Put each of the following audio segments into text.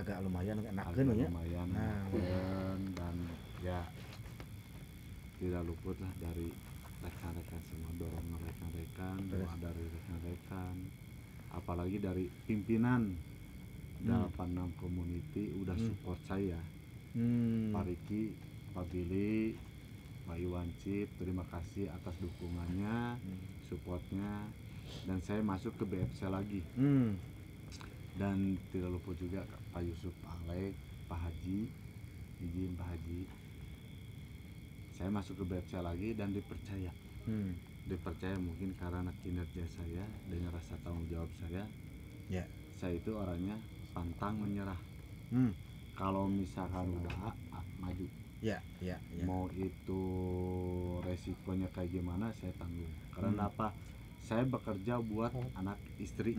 agak lumayan enakeun agak ya. lumayan enakeun dan ya tidak luput lah dari rekan-rekan semua, dorongan rekan-rekan, doa dari rekan-rekan, apalagi dari pimpinan 86 community udah support saya. Pak Riki, Pak Billy, Pak Iwan Cip, terima kasih atas dukungannya, supportnya, dan saya masuk ke BFC lagi. Dan tidak lupa juga Pak Yusuf, Pak Alek, Pak Haji, izin Pak Haji, saya masuk ke BFC lagi dan dipercaya. Dipercaya mungkin karena kinerja saya dengan rasa tanggung jawab saya. Saya itu orangnya pantang menyerah. Kalau misalkan udah maju. Mau itu resikonya kayak gimana saya tanggung. Karena apa? Saya bekerja buat anak istri.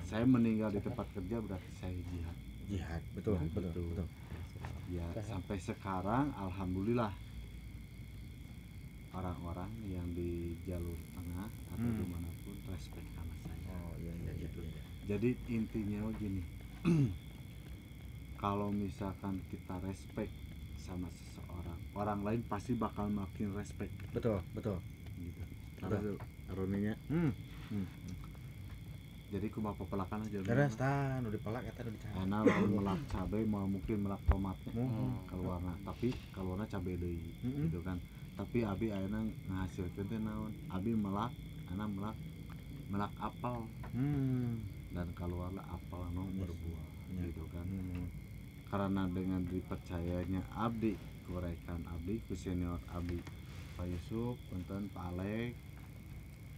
Saya meninggal di tempat kerja berarti saya jihad. Betul. Ya sampai sekarang alhamdulillah orang-orang yang di jalur tengah atau dimanapun respect sama saya. Gitu. Jadi intinya gini. Kalau misalkan kita respect sama seseorang, orang lain pasti bakal makin respect. Betul. Gitu. Terus aroninya. Jadi kumaha pepelakan aja. Terus udah dipelak eta udah dicari. Enak lamun melak cabai, mau mungkin melak tomatnya keluarna, tapi keluarna cabai deui gitu kan. Tapi abi ayeuna ngahasilkeun teh naon? Abi melak, ana melak apel. Dan keluarlah apel nu berbuah gitu kan. Karena dengan dipercayanya abdi ku rekan abdi, ku senior abdi Pak Yusuf, punten Pak Alek,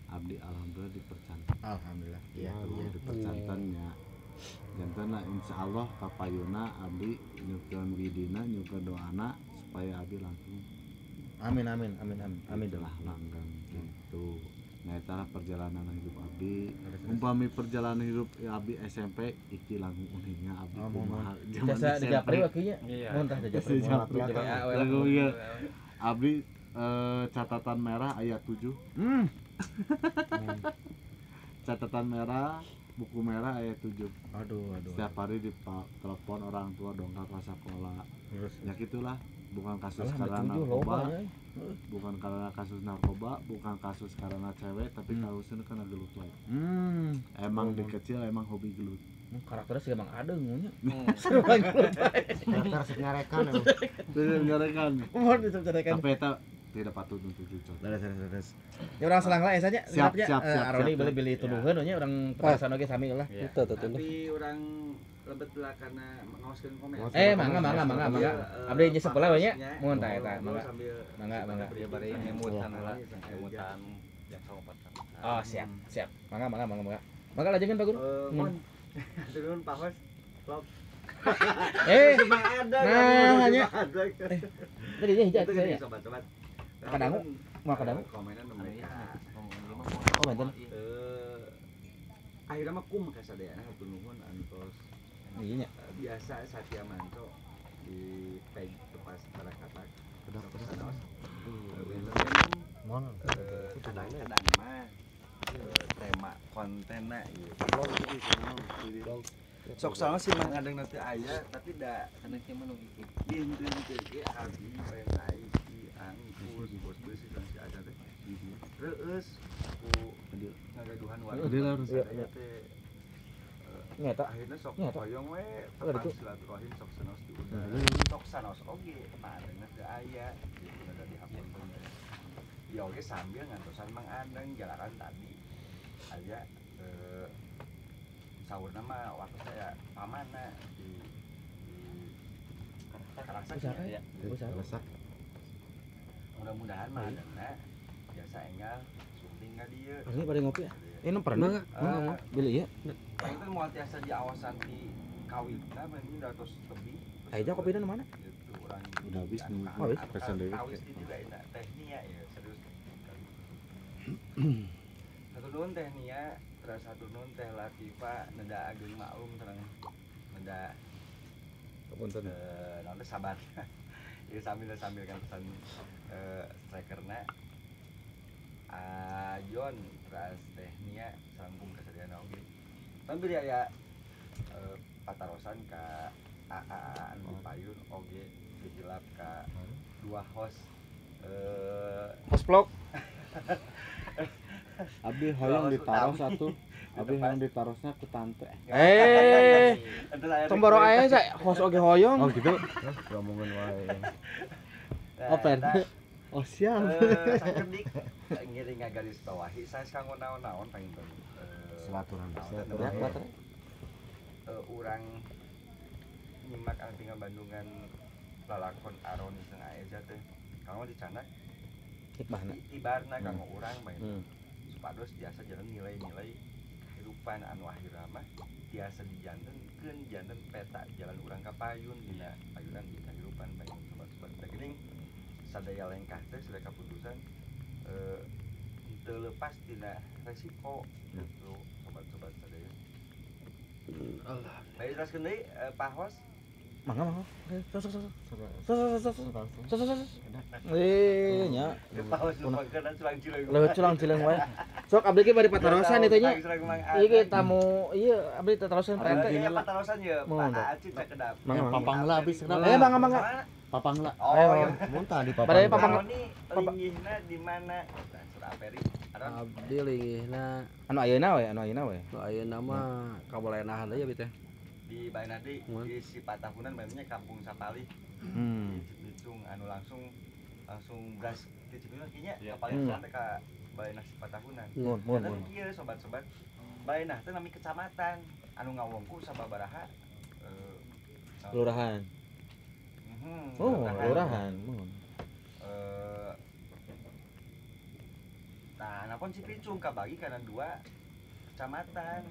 abdi alhamdulillah dipercantan. Alhamdulillah. Dipercantannya. Jantana insyaallah kapayuna abdi nyukeun widina, nyukeun doana supaya abdi langsung. Amin. Itulah langgeng gitu. Nah, itulah perjalanan hidup abdi. Umpami perjalanan hidup abdi SMP iki langsung uningnya abdi kumaha zaman SMP. Di Japri wakinya. Mun tah di Japri. Lagu ieu. Abdi catatan merah ayat 7. Catatan merah, buku merah ayat 7. Aduh. Setiap hari ditelepon orang tua dongkrak ke sekolah. Ya gitulah. Bukan kasus karena narkoba, bukan karena kasus narkoba, bukan kasus karena cewek, tapi kasusnya karena gelut wae. Emang di kecil emang hobi gelut. Karakternya sih emang ada ngunya. Karakter senyarekan. Tapi eta tidak patut untuk dicontoh. Terus. Ya orang selang lah saja. Siap. Aroni beli tuduhan nya orang perasaan oge sami lah. Tapi orang lebet lah karena ngaoskeun komen. Mangga. Abdi nya sekolah we nya. Mun tah eta mangga. Dia bari ngemutan heula, ngemutan jak sawopat. Oh, siap. Mangga. Mangga lajengan Pak Guru. Mun turun Pak Hos. Klop. Nah hanya. Tadi dia hijau saya. Sobat-sobat. Kadangu, mau kadangu. Komenan mereka. Oh, benten. Akhirnya mah kum ka sadayana hatur nuhun antos. Iya nya. Biasa Satya Manto di page tepas para kata. Kedaos. Kadang-kadang mah tema kontenna ieu. Sok salah sih mah kadang nanti aya tapi da kana kieu mah nu intin ge abdi pengen naik di angkut bos beusi kan si ada teh. Reueus ku ngagaduhan warga. Aya teh Nyata. akhirnya sok hoyong we tepang silaturahim sok sanos diundang. Sok sanos oge pamanehna teu aya gitu ada dihapunkeun. Ya oge sambil ngantosan Mang Adeng jalaran tadi aja saurna mah waktu saya pamana di Karasak ya. Besar. Mudah-mudahan mah adana biasa enggal syuting ka dieu. Ini pada ngopi ya? Ini pernah enggak? Beli ya. Itu moal tiasa di awasan di kawitna meni 100 lebih. Aja kopinya mana? Itu urang Udah habis nih. Habis pesan deui. Kawis di juga eta Tehnia ya serius. Satu nuhun Tehnia, terus satu nuhun Teh Latifa neda ageung maklum terang neda Punten. naon teh sabar. Ieu sambil kan pesan strikerna John terus Tehnia sanggung kesediaan oge. Tapi dia ya patarosan ka AA anu payun oge dijilap ka dua host Host-vlog. Abdi hoyong ditaros atuh. Abdi hoyong ditarosnya ku tante. Tomboro aya sa host oge hoyong. Oh gitu. Ngomongin wae. Open. Oh siap. Sakedik ngiring garis bawahi saya kanggo naon-naon paling Silaturahmi. Urang nyimak anu tinggal Bandungan lalakon Aron jeung Aeja teh kanggo dicanak Hikmahna. tibarna kanggo urang bae. Supados biasa jalan nilai-nilai kehidupan anu akhirna mah biasa dijantenkeun janten peta jalan urang ka payun dina payunan di kehidupan bae sobat-sobat. Da geuning sadaya lengkah teh sadaya kaputusan teu lepas tina resiko gitu sobat-sobat sadaya. Baik teruskeun deui Pak Hos. Mangga. Nya. Pak Hos lupakeun culang cileung. Leuwih culang-cileung wae. Sok abdi ge bari patarosan ieu teh nya. Ieu ge tamu ieu abdi patarosan Pak RT. Iya patarosan ye Mohon, Pak Acit teh kedap. Papangla habis kenapa? Mangga. Papangla. Oh iya. Muntah di Bari papang. papang Linggihna di mana? Surah Peri. Abdi linggihna anu ayeuna we. nu ayeuna mah kabalenahan deui teh. Di Bainadi di Sipatahunan memangnya Kampung Sapali. Cipicung anu langsung gas di Cipicung kinya paling santai ka Bainah Sipatahunan. Mun. Ieu sobat-sobat. Bainah teh nami kecamatan anu ngawongku sababaraha Kelurahan. Oh, kelurahan. Mun. Nah, napon Cipicung kabagi kana 2 kecamatan.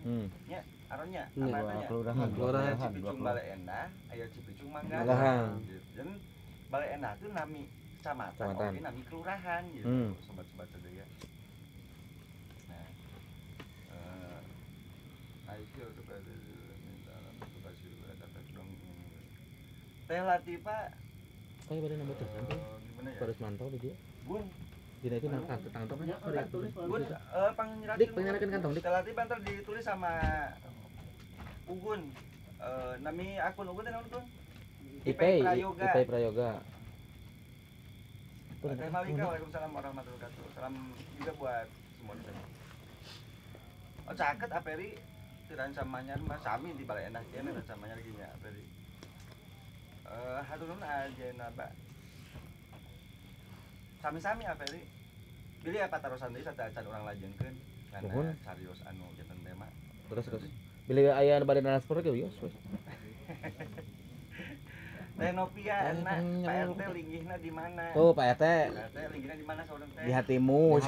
Nya aronnya Kelurahan. Aya Cipicung Baleenda, aya Cipicung Manggahan. gitu. Dan Baleenda tuh nami kecamatan, oke nami kelurahan gitu. Sobat-sobat sadaya. Nah, ayo coba minta kasih kata dong. Teh Latifa Kayak bade nambah teh. gimana ya? Harus mantau di dia. Bun, Dina itu nang kantong kan. Bun, Dik, panyerakeun kantong dik. Teh Latifa ntar ditulis sama Ugun. Nami akun Ugun teh naon tuh? IP Prayoga. Prayoga. Teh Malika, waalaikumsalam warahmatullahi wabarakatuh. Salam juga buat semua di sana. Oh caket Aperi tidak samanya mah sami di Balai Endah kene dan samanya lagi nya Aperi. Haturun aja naba. Sami-sami Aperi. Pilih apa tarusan deui satacan urang lajengkeun karena carios anu janten tema. Terus. Bila aya bade transfer ge wios we. Teh Novia anak Pak RT linggihna di mana? Tuh Pak RT. Pak RT linggihna di mana saudara teh? Di hatimu.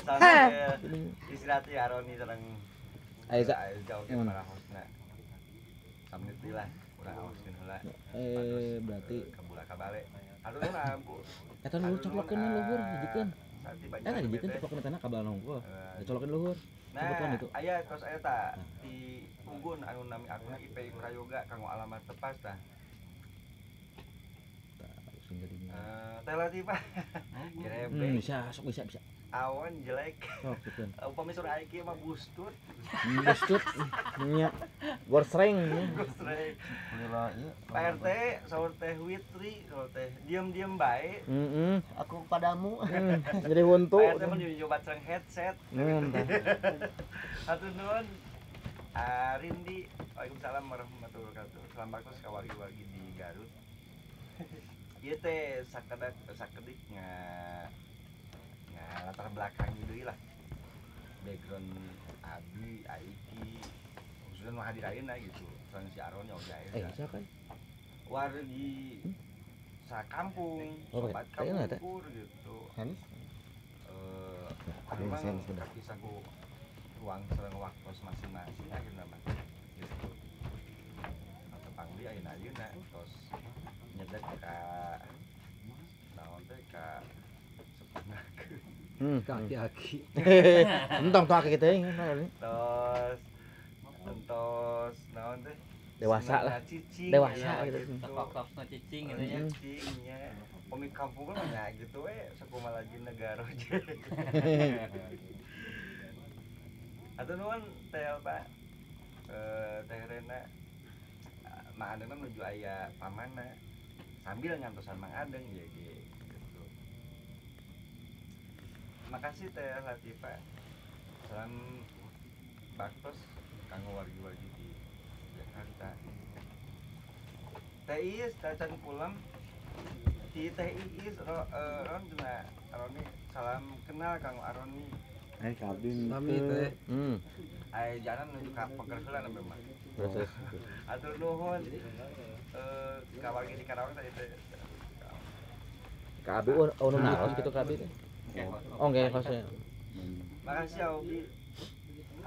Soalnya istirahat ya Aroni sareng Aiza jauh ke para hostna. Samit lah urang awaskeun heula. Berarti kabula kabale. Aduh lampu. eta nu coklokeun luhur hijikeun. Eta hijikeun coklokeun tanah kabel nongko. Coklokeun luhur. Nah, aya tos aya ta di Ugun anu nami akuna IP Prayoga kanggo alamat tepas tah. Teh Latifa. Bisa. Awan jelek. Sok pikeun. Upami sore aing mah bustut. Bustut nya. Gorsreng. Gorsreng. Pak RT saur teh Witri, saur teh diem-diem bae. Aku padamu. Jadi huntu. Pak RT mah nyoba cereng headset. Hatur nuhun. Rindi, waalaikumsalam warahmatullahi wabarakatuh. Salam bagus ka wargi-wargi di Garut. Ieu teh sakedik latar belakang deui lah. Background Abi, Aiki, khususnya nu hadir ayeuna gitu. Soalnya si Aron oge aya. Siapa? Wargi sakampung, sobat kampung gitu. Hanis. Memang kisah ku ruang sareng waktu masing-masing akhirna mah gitu. Atau pangli ayeuna tos nyedek ka naon teh ka sepunakeun. Kaki-kaki. Entong tuh kaki teh. Tos naon teh? Dewasa lah. Dewasa gitu. Tok-tokna cicing gitu ya. Cicingnya. Pemilik kampung kan nya gitu we sakumaha lagi negara aja. Atuh nuhun teh Pak. Teh Rena Mang Adeng menuju aya pamana sambil ngantosan Mang Adeng ya gitu. Makasih Teh Latifah. Salam baktos kanggo wargi-wargi di Jakarta. Teh Iis tacan pulam di Teh Iis Ron cenah Aroni salam kenal kanggo Aroni. Kabin Sami teh. Aya jalan menuju ka Pekerheula na memang. Terus Atur nuhun ka wargi di Karawang tadi teh. Ka abi nu naos gitu ka abi teh. Oh nggak kosnya. Makasih Aubi.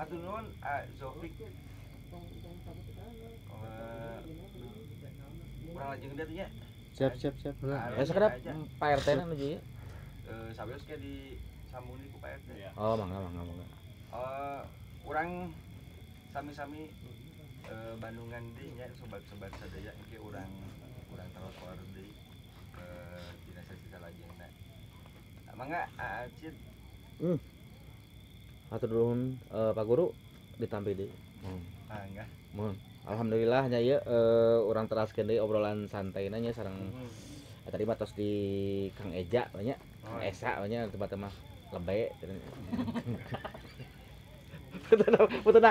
Atur nuhun Zofik. Kurang lajeng dia tuh nya. Siap. Sekedap Pak RT na nuju ya. Sabeus ke di sambung ku Pak RT. Oh, mangga. Urang sami-sami Bandungan deui nya sobat-sobat sadaya engke urang tarotor deui dina sesi salajengna. Mangga Acid. Hatur nuhun Pak Guru ditampi deui. Mangga. Mohon. Alhamdulillah nya ieu urang teraskeun deui obrolan santai nya sareng tadi mah tos di Kang Eja nya. Kang Esa nya tempat mah lebe. Puter.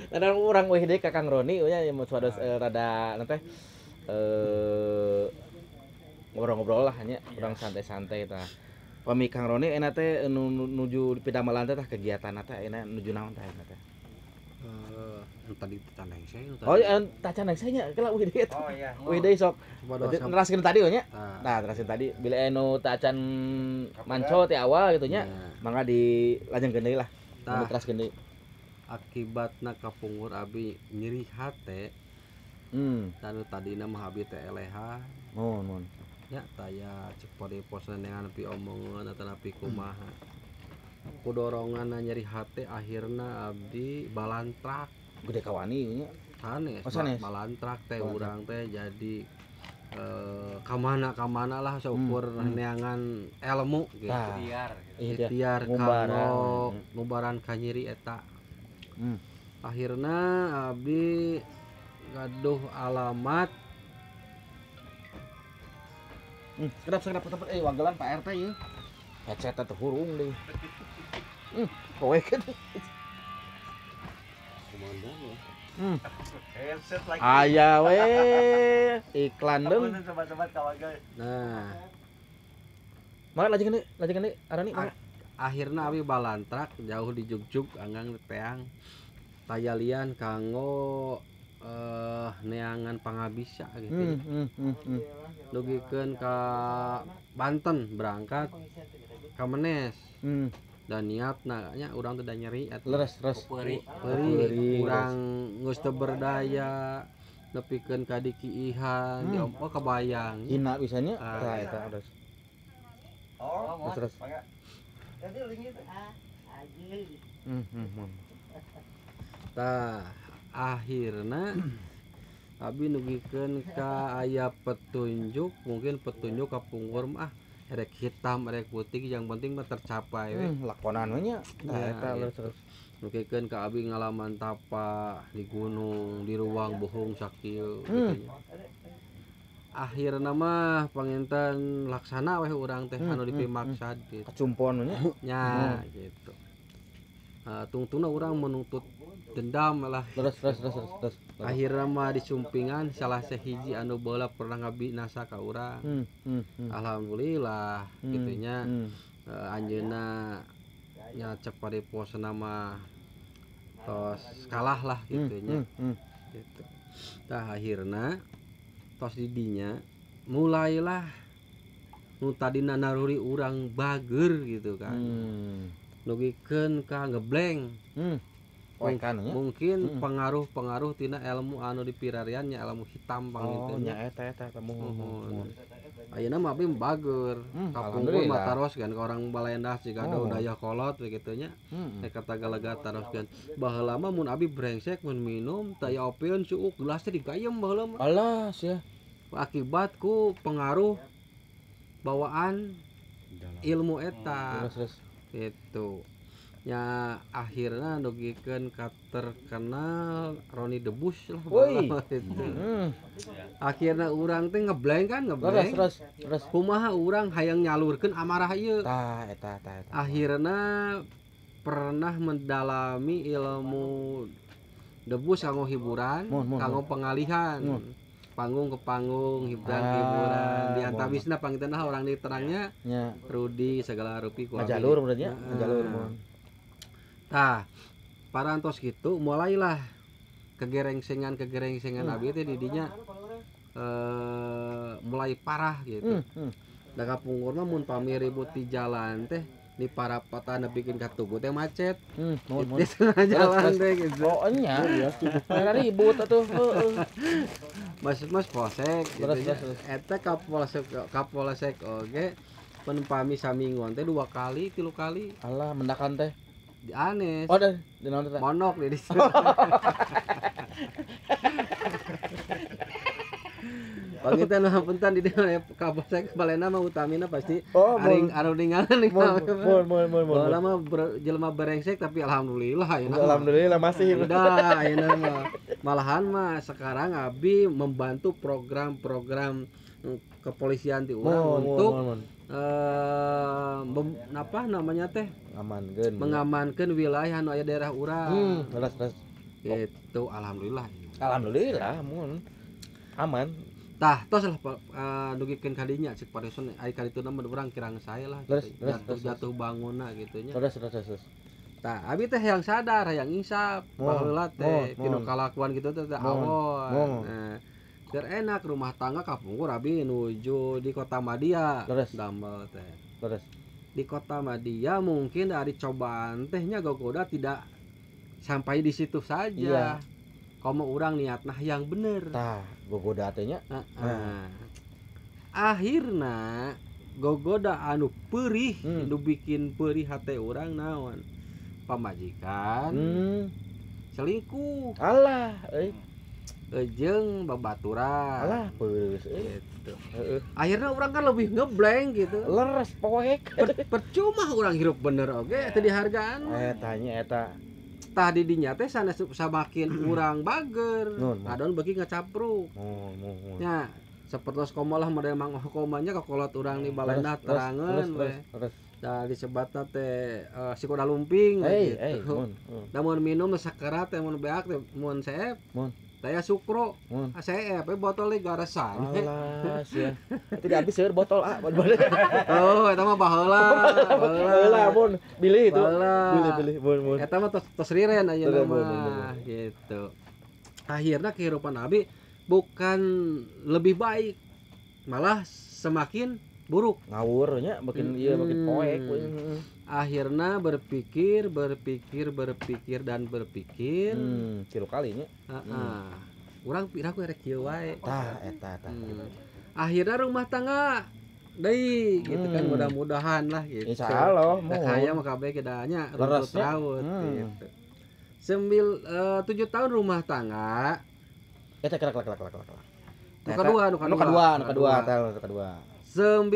Ada orang weh deui ka Kang Roni nya mun suados rada teh ngobrol-ngobrol lah nya urang santai-santai tah. Pami Kang Roni enak teh nuju Pidamelan teh tah kegiatan teh enak nuju naon teh enak teh. Tadi taneng saya Oh, tacan saya nya kela weh deui. Oh iya. Weh deui sok. Berarti neraskeun tadi nya. Nah, Nah, teraskeun tadi bila anu tacan manco ti awal gitu nya. Mangga dilajengkeun deui lah. Tah. Teraskeun deui. akibatna kapungur abi nyeri hate tanu tadina mah abi teh eleha Mohon. nya taya cek pori posna neangan pi omongan atau napi kumaha ku dorongan nyeri hate akhirna abdi balantrak Gede kawani nya. sanes Oh, sanes. balantrak teh Balantrak. urang teh jadi kamana lah seukur neangan ilmu gitu Tah. Biar ikhtiar ngumbaran. kanggo ngumbaran ka nyeri eta akhirna abdi gaduh alamat Sekedap wagelan Pak RT ieu. Headset teh hurung deui. Kowe kan. Headset lagi. Aya we iklan deung. Punten sobat-sobat kawaga. nah Mangga lajengkeun deui Arani mangga. akhirna abi balantrak jauh di jugjug anggang teang tayalian kanggo neangan pangabisa gitu dugikeun ka Banten berangkat ka Menes dan niatna nya urang teh da nyeri eta Leres. Peuri Peuri urang geus teu berdaya nepikeun ka dikiihan diompo kebayang Hina bisanya. Ah, Tah iya. eta terus. Oh, Terus. mangga. Jadi lingit. tah akhirna abi nugikeun ka aya petunjuk mungkin petunjuk ka pungkur mah erek hitam erek putih yang penting mah tercapai we Lakonan we nya. Tah Ya, eta iya. terus. nugikeun ka abi ngalaman tapa di gunung di ruang bohong sakieu gitu nya. Akhirna mah panginten laksana weh urang teh anu dipimaksad gitu Kacumpon we nya. nya gitu tungtungna urang menuntut dendam lah Terus. akhirnya mah disumpingan salah sehiji anu bola pernah ngabinasa ka urang alhamdulillah gitunya anjeunna nya cek pariposna mah tos kalah lah gitunya gitu tah akhirna tos di dinya mulailah nu tadina naruri urang bager gitu kan nugikeun ka ngebleng Wekan nya. mungkin pengaruh tina ilmu anu dipirariannya ilmu hitam Oh panginten nya eta mohon. ayeuna mah abdi bager kapungkur alhamdulillah. mah taroskeun ka orang Balendah siga ada Oh. daya kolot begitu nya kata galaga taroskeun baheula mah mun abdi brengsek mun minum taya opieun suuk geus teh digayem baheula mah Alas ya. akibat ku pengaruh bawaan ilmu eta Terus. gitu ya akhirnya dugikeun ka terkenal Roni Debus lah Woi. baheula itu. Hmm. Akhirnya urang teh ngeblank kan Terus ngeblank. terus. Kumaha urang hayang nyalurkeun amarah ieu. Tah eta. Akhirnya pernah mendalami ilmu debus kanggo hiburan, Mun. kanggo pengalihan. Mun. Panggung ke panggung, hiburan Ah, hiburan. Di mun. antawisna pangitna orang di terangnya Nya Rudi segala rupi ku abi. ngajalur benernya, Heeh. ngajalur mun. Tah, parantos gitu mulailah kegerengsengan abi teh didinya mulai parah gitu. Da kapungkurna mun pami ribut di jalan teh di parapatan bikin katugu teh macet. Mun. Di tengah jalan teh gitu. Oh nya, aya ribut atuh. Heeh. Mas polsek gitu Terus, nya. terus. Eta kapolsek oge pami samingon teh 2 kali 3 kali Alah mendakan teh. di Anes. Oh dah, di naon teh? Monok di situ. Pangitan punten di dieu kapolsek balena mah utamina pasti Oh, aring anu ningalan nih. Mun. Baheula mah jelema berengsek tapi alhamdulillah ayeuna. Alhamdulillah masih. Udah ayeuna mah. Malahan mah sekarang abi membantu program-program kepolisian di urang untuk apa namanya teh Amankeun. mengamankan wilayah anu aya daerah urang. Terus. Gitu alhamdulillah. Alhamdulillah mun. Aman. Tah tos lah dugikeun kadinya cek pareson ai kadituna mah urang kirang saya lah Terus, gitu. terus. Jatuh bangunna gitu nya. Terus. Tah abi teh yang sadar yang insaf baheula teh Mun. tinu kalakuan gitu teh Mun. awon. Nah, keur enak rumah tangga kapungkur abi nuju di Kota Madia. Terus. Damel teh. Terus. Di Kota Madia mungkin dari cobaan tehnya gogoda tidak sampai di situ saja. Iya. Komo urang niatna yang bener. Tah, gogoda teh nya. Akhirna gogoda anu perih, anu Hmm. bikin perih hate urang naon? Pamajikan selingkuh, Alah, jeung babaturan. alah peus Gitu. Heeh. Akhirnya orang kan lebih ngeblank gitu. Leres poek. Percuma orang hirup bener oge teu dihargaan. Tanya eta. Tah di dinya teh sanes samakin urang bager. Nun. Adon beuki ngacapruk. Mun. Nya sapertos komo lah model mang komanya kakolot urang di balena terangeun we. Terus. Da disebatna teh sikoda lumping gitu. Mun. Lamun minum sakerat teh mun beak teh mun seep. Mun. Daya sukro. Mun. Seep botol ge garesan. Alah, sia. Tadi habis seueur botol Oh, eta mah baheula. Heula, mun. Bilih itu. Baheula. Bilih, mun. Eta mah tos riren ayeuna Bener, mah gitu. Akhirnya kehidupan abi bukan lebih baik, malah semakin buruk. Ngawur nya makin ieu makin poek. Akhirnya berpikir dan berpikir. Cilu kalinya. Urang pirang ku rek kieu wae. Tah eta. Akhirnya rumah tangga deui gitu kan mudah-mudahan lah gitu. Insyaallah Da kaya mah kabeh kedanya rumput Leresnya. raut gitu. 7 tahun rumah tangga. Eta kelak. Nu kedua. 9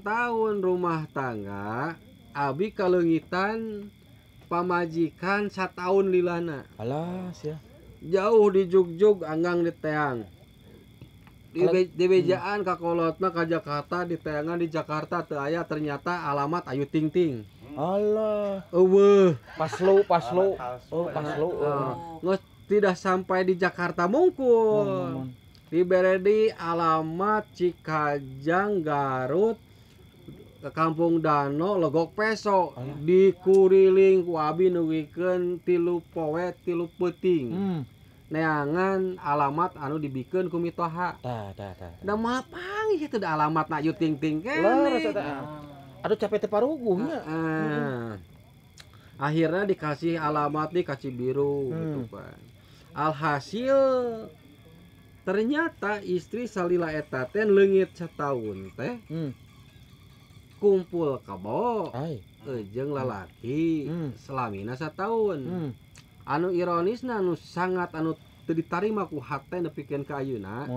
tahun rumah tangga abi kaleungitan pamajikan 1 tahun lilana. Alah sia. Jauh di jugjug anggang di teang. Di bejaan kakolotna ka Jakarta di teangan di Jakarta teu aya ternyata alamat Ayu Ting Ting. Alah. Eueuh. Paslu. Oh, paslu. Nges tidak sampai di Jakarta mungkul. Dibere di alamat Cikajang Garut ke Kampung Dano Legok Peso dikuriling ku abi nugikeun 3 poe 3 peuting. Neangan alamat anu dibikeun ku Mitoha. Tah. Da mapang ieu teh alamat Ayu Ting Ting Leres keneh. eta. Aduh capek teh paruguhnya. Akhirnya dikasih alamat di kaci biru gitu kan. Alhasil ternyata istri salila eta teh leungit setahun teh kumpul kabo jeung lalaki selamina 1 tahun. Anu ironisna anu sangat anu teu ditarima ku hate nepikeun ka ayeuna.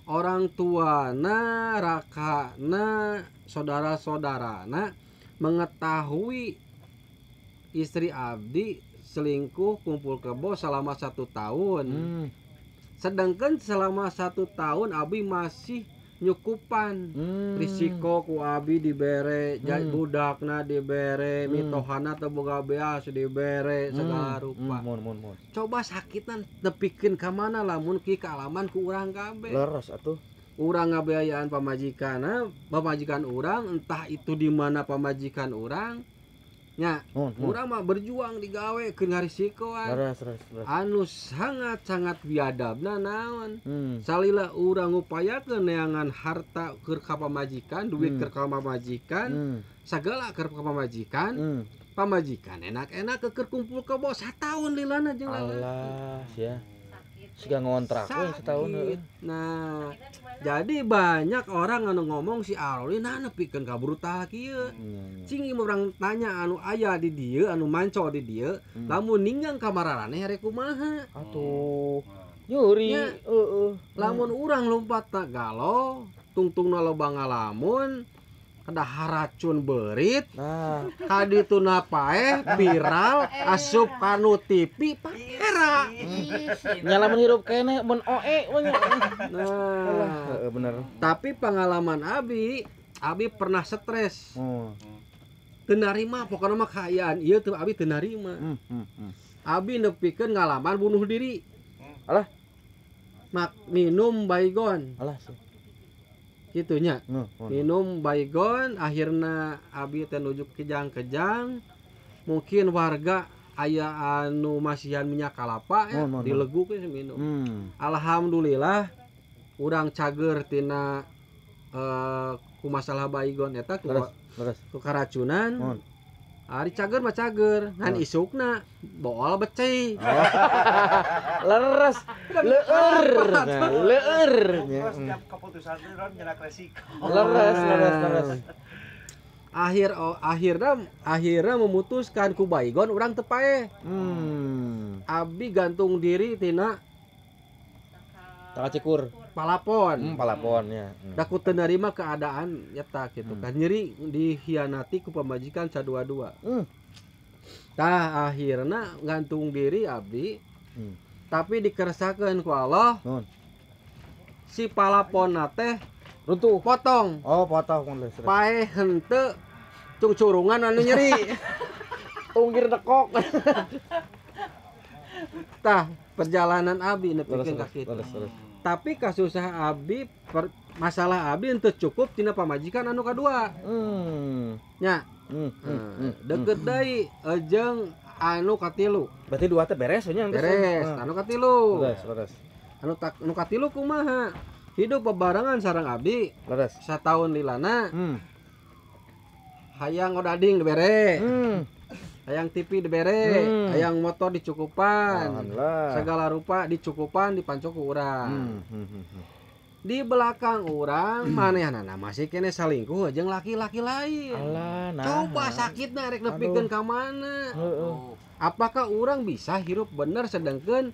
Orang tuana, rakana, saudara-saudarana mengetahui istri abdi selingkuh kumpul kebo selama 1 tahun. Sedangkan selama 1 tahun abdi masih nyukupan. Risiko ku abdi dibere, budakna dibere, mitohana teu boga beas dibere segala rupa. Coba sakitan tepikeun ka mana lamun ki kaalaman ku urang kabeh. Leres atuh. Urang ngabeayaan pamajikan urang, entah itu di mana pamajikan urang. Nya, urang mah berjuang digawe keun ngarisikoan. Leres. Anu sangat-sangat biadabna naon. Salila urang ngupayakeun neangan harta keur ka pamajikan, duit keur ka pamajikan, sagala keur ka pamajikan. Pamajikan enak-enak keur kumpul ke bos 1 tahun lilana jeung alah sia. Siga ngontrak we setahun heueuh. Nah, jadi banyak orang anu ngomong si Alwi nah nepikeun ka brutal kieu. Cing urang tanya anu aya di dieu, anu manco di dieu, lamun ninggang ka mararane hare kumaha? Atuh. Nyuri, Lamun urang lompat galo, tungtungna loba ngalamun, kedah racun berit, kadituna paeh viral, asup kanu TV pakera. Nyalaman hirup kene mun oe we nya. Nah, bener. tapi pengalaman Abi pernah stres. Teu narima pokona mah kaayaan ieu teu Abi teu narima. Abi nepikeun ngalaman bunuh diri. Alah. Minum baygon. Alah sih. Gitunya. Minum baygon akhirna abi teh nuju kejang-kejang. Mungkin warga aya anu masihan minyak kalapa ya, dileguk we minum. Alhamdulillah urang cager tina ku masalah baygon eta ku karacunan. Ari cager mah cager, ngan isukna bool becei. Leres, leueur. Setiap keputusan itu nyerak resiko. Leres. Akhirnya memutuskan ku baygon urang teu paeh. Abi gantung diri tina Cikur. Palapon. Palapon ya. Da ku teu narima keadaan eta kitu kan. Nyeri dihianati ku pamajikan sadua-dua. Tah akhirna gantung diri abdi. Tapi dikeresakeun ku Allah. Si palaponna teh runtuh, potong. Oh, potong. Paeh henteu curungan anu nyeri. Tunggir dekok. Tah perjalanan abi nepikeun ka kitu. Tapi kasusah abi masalah abi henteu cukup tina pamajikan anu kadua. Nya. Deket deui jeung anu katilu. Berarti dua teh beres nya. Beres, anu katilu. Beres. Anu katilu kumaha? Hidup bebarengan sareng abi. Beres. 1 tahun lilana. Hayang odading dibere. Hayang TV dibere, hayang motor dicukupan, segala rupa dicukupan dipancok ku urang. Di belakang urang manehanana masih kene salingkuh jeung laki-laki lain. Alah, nah. Coba sakitna rek nepikeun ka mana? Apakah urang bisa hirup bener sedangkan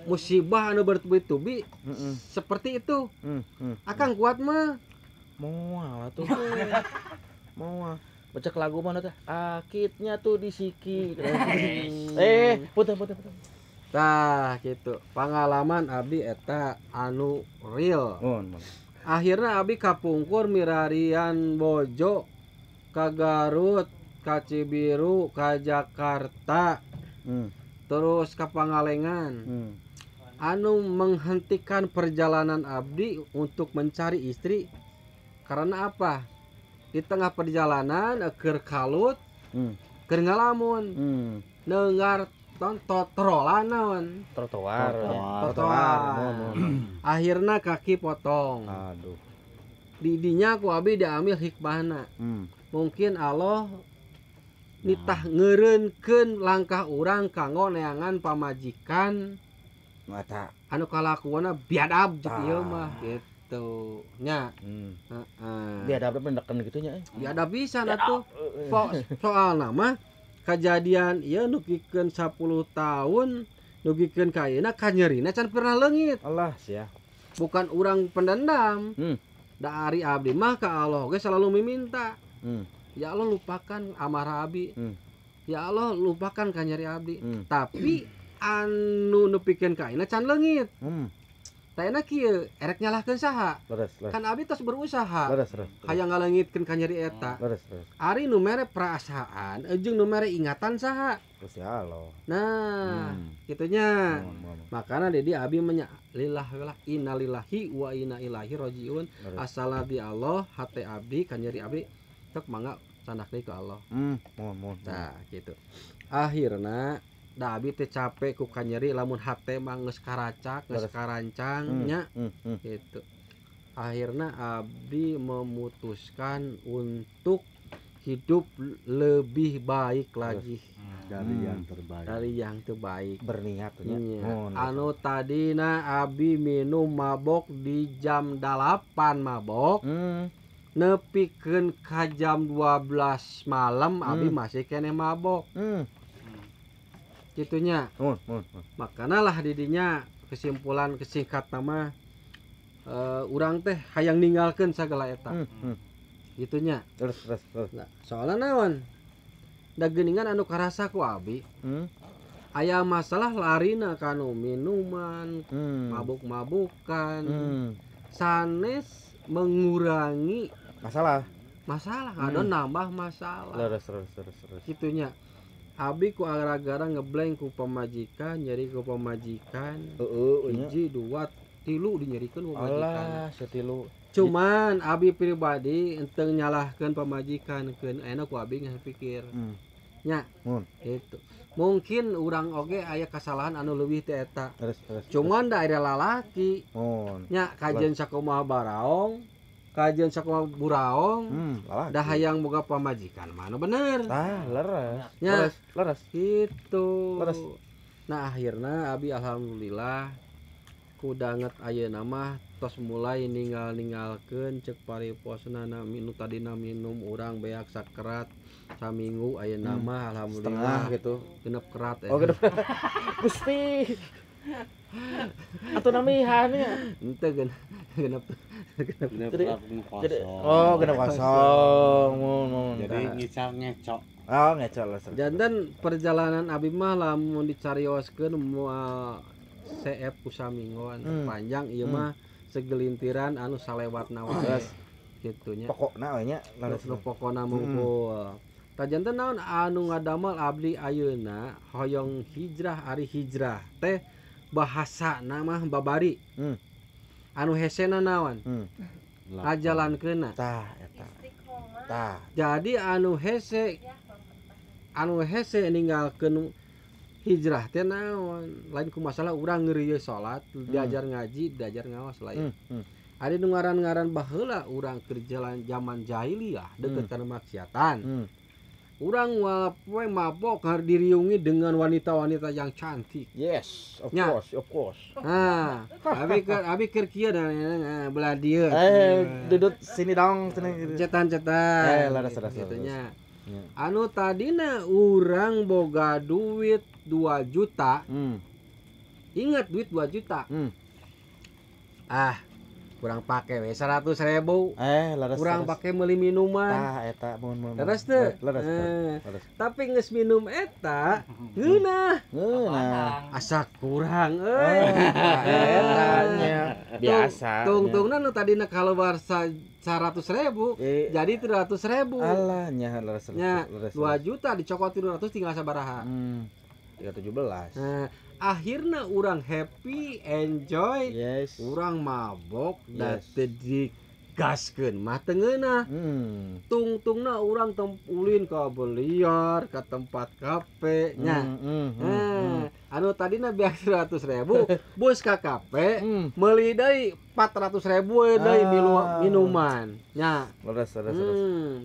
musibah anu bertubi-tubi seperti itu? Akang kuat mah moal atuh. Moal. Baca lagu mana teh? Akitnya tuh di siki. Puter. Tah gitu. Pengalaman abdi eta anu real. Akhirnya abdi kapungkur mirarian bojo ka Garut, ka Cibiru, ka Jakarta. Terus ka Pangalengan. Anu menghentikan perjalanan abdi untuk mencari istri karena apa? Di tengah perjalanan keur kalut keur ngalamun neungar trotoar naon trotoar. Akhirna kaki potong. Aduh, di dinya ku abi diambil hikmahna. Mungkin Allah nitah ngeureunkeun langkah urang kanggo neangan pamajikan mata anu kalakuanna biadab ieu mah gitu nya. Biadab pendeken gitu nya. Biadab bisa atuh. Soal nama kejadian ieu nugikeun 10 tahun nugikeun ka ayeuna kanyerina can pernah leungit. Allah sia. Bukan urang pendendam. Da ari abdi mah ka Allah ge selalu meminta. ya Allah lupakan amarah abdi. Ya Allah lupakan kanyari abdi. Tapi anu nepikeun ka ayeuna can leungit. Tayana kieu erek nyalahkeun saha? Leres. Kan abdi tos berusaha. Leres. Hayang ngaleungitkeun kanyari eta. Leres. Ari nu mere perasaan, jeung nu mere ingatan saha? Gusti Allah. Nah, kitunya. Mohon. Makana dedi abi menya lillahi innalillahi wa inna ilaihi rajiun. Asal di Allah hate abdi kanyari abdi tek mangga sandak deui ke Allah. Mohon. Nah, gitu. Akhirna da abi teh capek ku kanyeri lamun hate mah geus karacak, geus karancang nya. Gitu. Akhirna abdi memutuskan untuk hidup lebih baik lagi dari yang terbaik. dari yang terbaik. Berniat nya. Anu tadina abi minum mabok di jam 8 mabok. Nepikeun ka jam 12 malam abi masih kene mabok. Gitunya. Makana lah didinya kesimpulan kesingkat nama urang teh hayang ninggalkeun sagala eta. Gitunya. Terus. Nah, soalna naon? Da geuningan anu karasa ku abi. Aya masalah larina kanu minuman, mabuk-mabukan. Sanes mengurangi masalah, ada nambah masalah. Leres. Gitunya. Abi ku gara-gara ngeblank ku pamajikan, nyeri ku pamajikan. Hiji, dua, tilu dinyerikeun ku pamajikan. Alah, setilu. Cuman abi pribadi henteu nyalahkeun pamajikan keun enak ku abi ngapikir. Nya. Itu. Mungkin urang oge aya kasalahan anu leuwih teh eta. Cuman da aya lalaki. Nya kajeun sakumaha baraong, kajeun sakumaha buraong, da hayang boga pamajikan mana bener. Leres. Nya Leres. Gitu. Leres. Nah akhirna abi alhamdulillah kudanget ayeuna mah tos mulai ninggalkeun cek pariposna nu tadina minum urang beak sakerat saminggu ayeuna mah alhamdulillah gitu. Genep kerat ya. Oh genep. Gusti. Atuh namihan nya. Henteu genep Oh genep kosong. Mun. Jadi ngecok. Oh ngecok lah. Janten perjalanan abi mah lamun dicarioskeun moal CF ku samingguan panjang ieu mah segelintiran anu salewatna wae kitu nya. Pokokna we nya Nu pokona mungkul. Tajanten naon anu ngadamel abdi ayeuna hoyong hijrah ari hijrah teh bahasana mah babari. Anu hesena naon? Ngajalankeunna. Tah eta. Tah. Jadi anu hese ninggalkeun hijrah teh naon? Lain ku masalah urang ngeureuyeuh salat, diajar ngaji, diajar ngaos lain. Ari nu ngaran-ngaran baheula urang keur jalan zaman jahiliyah deukeut kana maksiatan. Urang walaupun mabok harus diriungi dengan wanita-wanita yang cantik. Yes, of course. Nah, abi keur kieu dan belah dieu. Dudut sini dong, sini. Cetan. Laras. Gitunya. Anu tadina urang boga duit 2 juta. Ingat duit 2 juta. Kurang pake we 100.000. Laras. Kurang pake meuli minuman. Tah eta mun. Leres teu? Leres. Tapi geus minum eta ngeunah. Asa kurang euy. Eta nya biasa. Tungtungna nu tadina kaluar 100.000 jadi 300.000. Alah nya leres. Nya 2 juta dicokot 300 tinggal sabaraha? 317. Nah, akhirna urang happy, enjoy. Yes. Urang mabok da teu digaskeun mah teu ngeunah. Tungtungna urang ulin ka beliar, ka tempat kafe nya. Anu tadina biasa 100.000, bus ka kafe, meuli deui 400.000 deui minuman. Nya. Leres.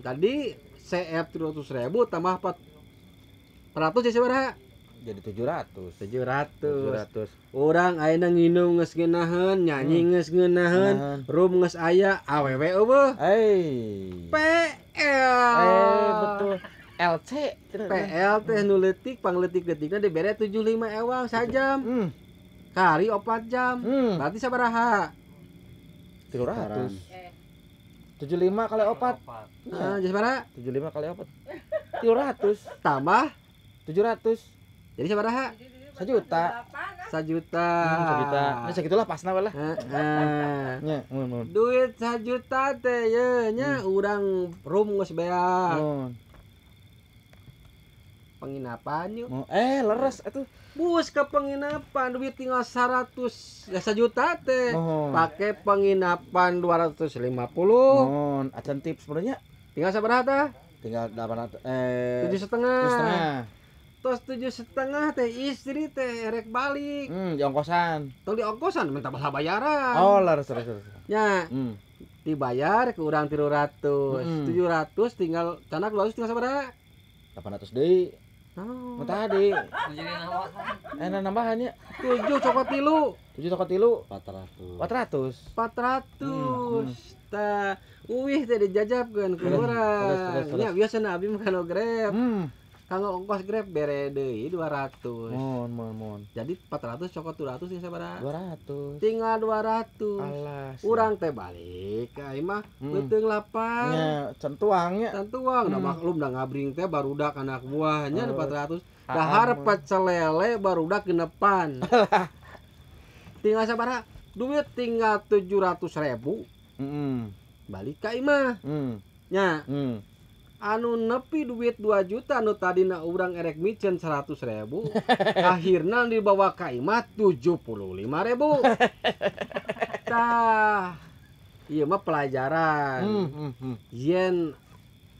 Tadi CF 300.000 tambah 400 jadi sabaraha? Jadi 700. Urang ayeuna nginum geus ngeunaheun, nyanyi geus ngeunaheun, rum geus aya, awewe eueuh. PL. Betul. LC. PL teh nu leutik pangleutik-leutikna dibere 75 ewang sajam. Kali 4 jam. Berarti sabaraha? 300. 75 kali 4. Nah, jadi sabaraha? 75 kali 4. 300 Tambah 700 jadi sabaraha? 1 juta. 1 juta. 1 juta. Ini segitulah pasna we lah. Heeh. Nya, mun. Duit 1 juta teh ye nya urang room geus beak. Mun. Penginapan yuk. Leres atuh. Bus ke penginapan duit tinggal 100 ya 1 juta teh. Mohon. Pakai penginapan 250. Mohon, acan tips sebenarnya Tinggal sabaraha tah? tinggal 800 7,5. 7,5. Tos 7,5 teh istri teh erek balik. Di ongkosan. Tong di ongkosan minta balas bayaran. Oh, leres. Nya dibayar ke urang 300. 700 tinggal canak 200 tinggal sabaraha? 800 deui. Oh. Tadi. Jadi nawa Nambahannya 7 cokot 3. 7 toko tilu 400. 400. Tah, uwih teh dijajabkeun ku urang. terus. Nya biasana abi mah kanu Grab. Hmm. Kanggo ongkos Grab bere deui 200. Mon. Jadi 400 cokot 200 tinggal sabaraha? 200. Tinggal 200. Alas. Urang teh balik ka imah beuteung lapang. Nya centuangnya. Tantuang da maklum da ngabring teh barudak anak buahnya Oh. 400. Dahar pecel lele barudak genepan. Tinggal sabaraha? Duit tinggal 700.000. Balik ka imah. Nya, anu nepi duit 2 juta anu tadina urang erek micen 100.000. Akhirna dibawa ka imah 75.000. Tah. Ieu mah pelajaran. Yen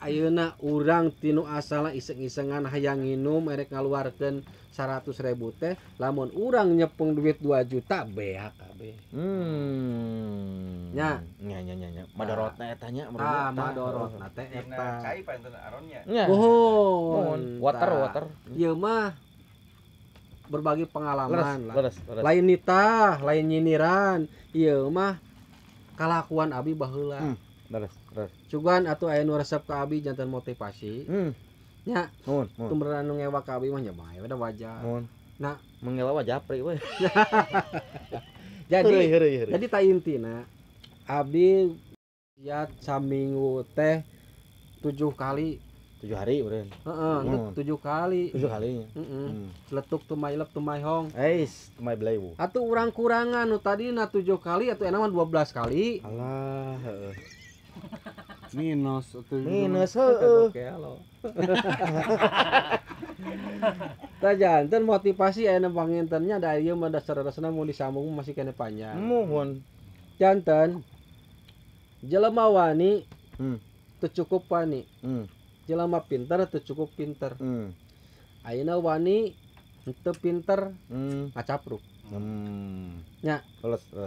ayeuna urang tinu asal iseng-isengan hayang nginum erek ngaluarkeun 100.000 teh lamun urang nyepeng duit 2 juta beak kabeh. Nya. Madorotna eta nya Madorotna teh eta. Cai panten aronnya. Nya. Mohon. Water. Ieu mah berbagi pengalaman lah. Leres. Lain nitah, lain nyiniran. Ieu mah kalakuan abi baheula. Leres. Cugan atuh aya nu resep ka abi janten motivasi. Nya, Mun. tumberan anu ngewa ka abi mah nya bae udah wajar. Mun. Nah, mengewa japri we. Jadi ta intina abi lihat saminggu teh 7 kali. 7 hari beureun. Heeh, 7 kali. 7 kalinya. Letuk tumailep tumaihong. Tumai beleu. Atuh urang kurangan nu tadina 7 kali atuh enak mah 12 kali. Alah, heueuh. Minus Heueuh. Oke, halo. Tah janten motivasi aya na pangintennya da ieu mah dasar-dasarna mau disambung masih kene panjang. Muhun. Janten jelema wani teu cukup wani. Jelema pinter teu cukup pinter. Ayeuna wani teu pinter ngacapruk. Nya,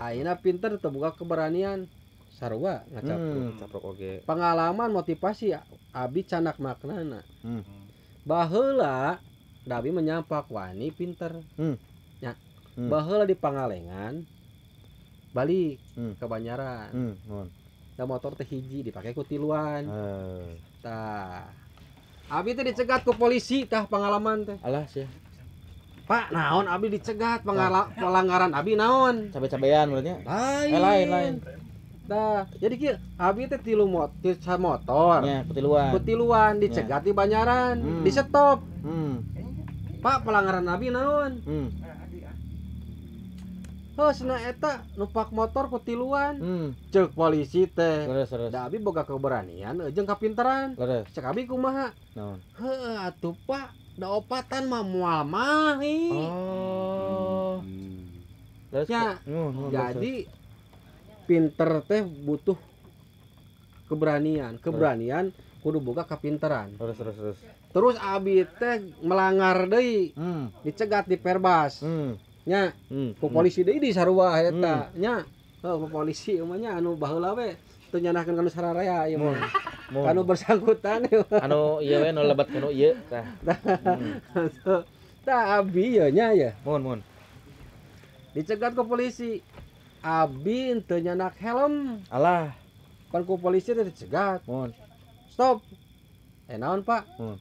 ayeuna pinter teu boga keberanian sarua ngacapruk. Capruk oge. Pengalaman motivasi abi canak maknana. Baheula da abi menyampak wani pinter. Nya. Baheula di Pangalengan balik ke Banyaran. Da motor teh hiji dipake ku tiluan. Tah. Abi teh dicegat ku polisi tah pengalaman teh. Alah sia. Pak, naon abi dicegat pelanggaran abi naon? Cabe-cabean berarti. Lain. Tah, jadi kieu abi teh tilu motor. Nya, kutiluan. Kutiluan dicegat di Banyaran, di stop. Pak, pelanggaran abi naon? Heusna eta numpak motor kutiluan. Ceuk polisi teh. Leres. Da abi boga keberanian jeung kapinteran. Leres. Cek abi kumaha? Naon? Heuh atuh Pak, da opatan mah moal mahi. Oh. Leres. Ya, jadi pinter teh butuh keberanian. Keberanian kudu boga kapinteran. Terus. Terus abi teh melanggar deui. Dicegat di Perbas. Nya, ku polisi deui di sarua eta. Nya, ku polisi umanya anu baheula we teu nyanakeun kana sararea ieu mah. Anu bersangkutan. Anu ieu we nu lebat kuno ieu tah. Tah abi ieu nya ya. Mun. Dicegat ku polisi. Abi teu nyanak helm. Alah. Pan ku polisi teh dicegat. Mun. Stop. Naon Pak? Mun.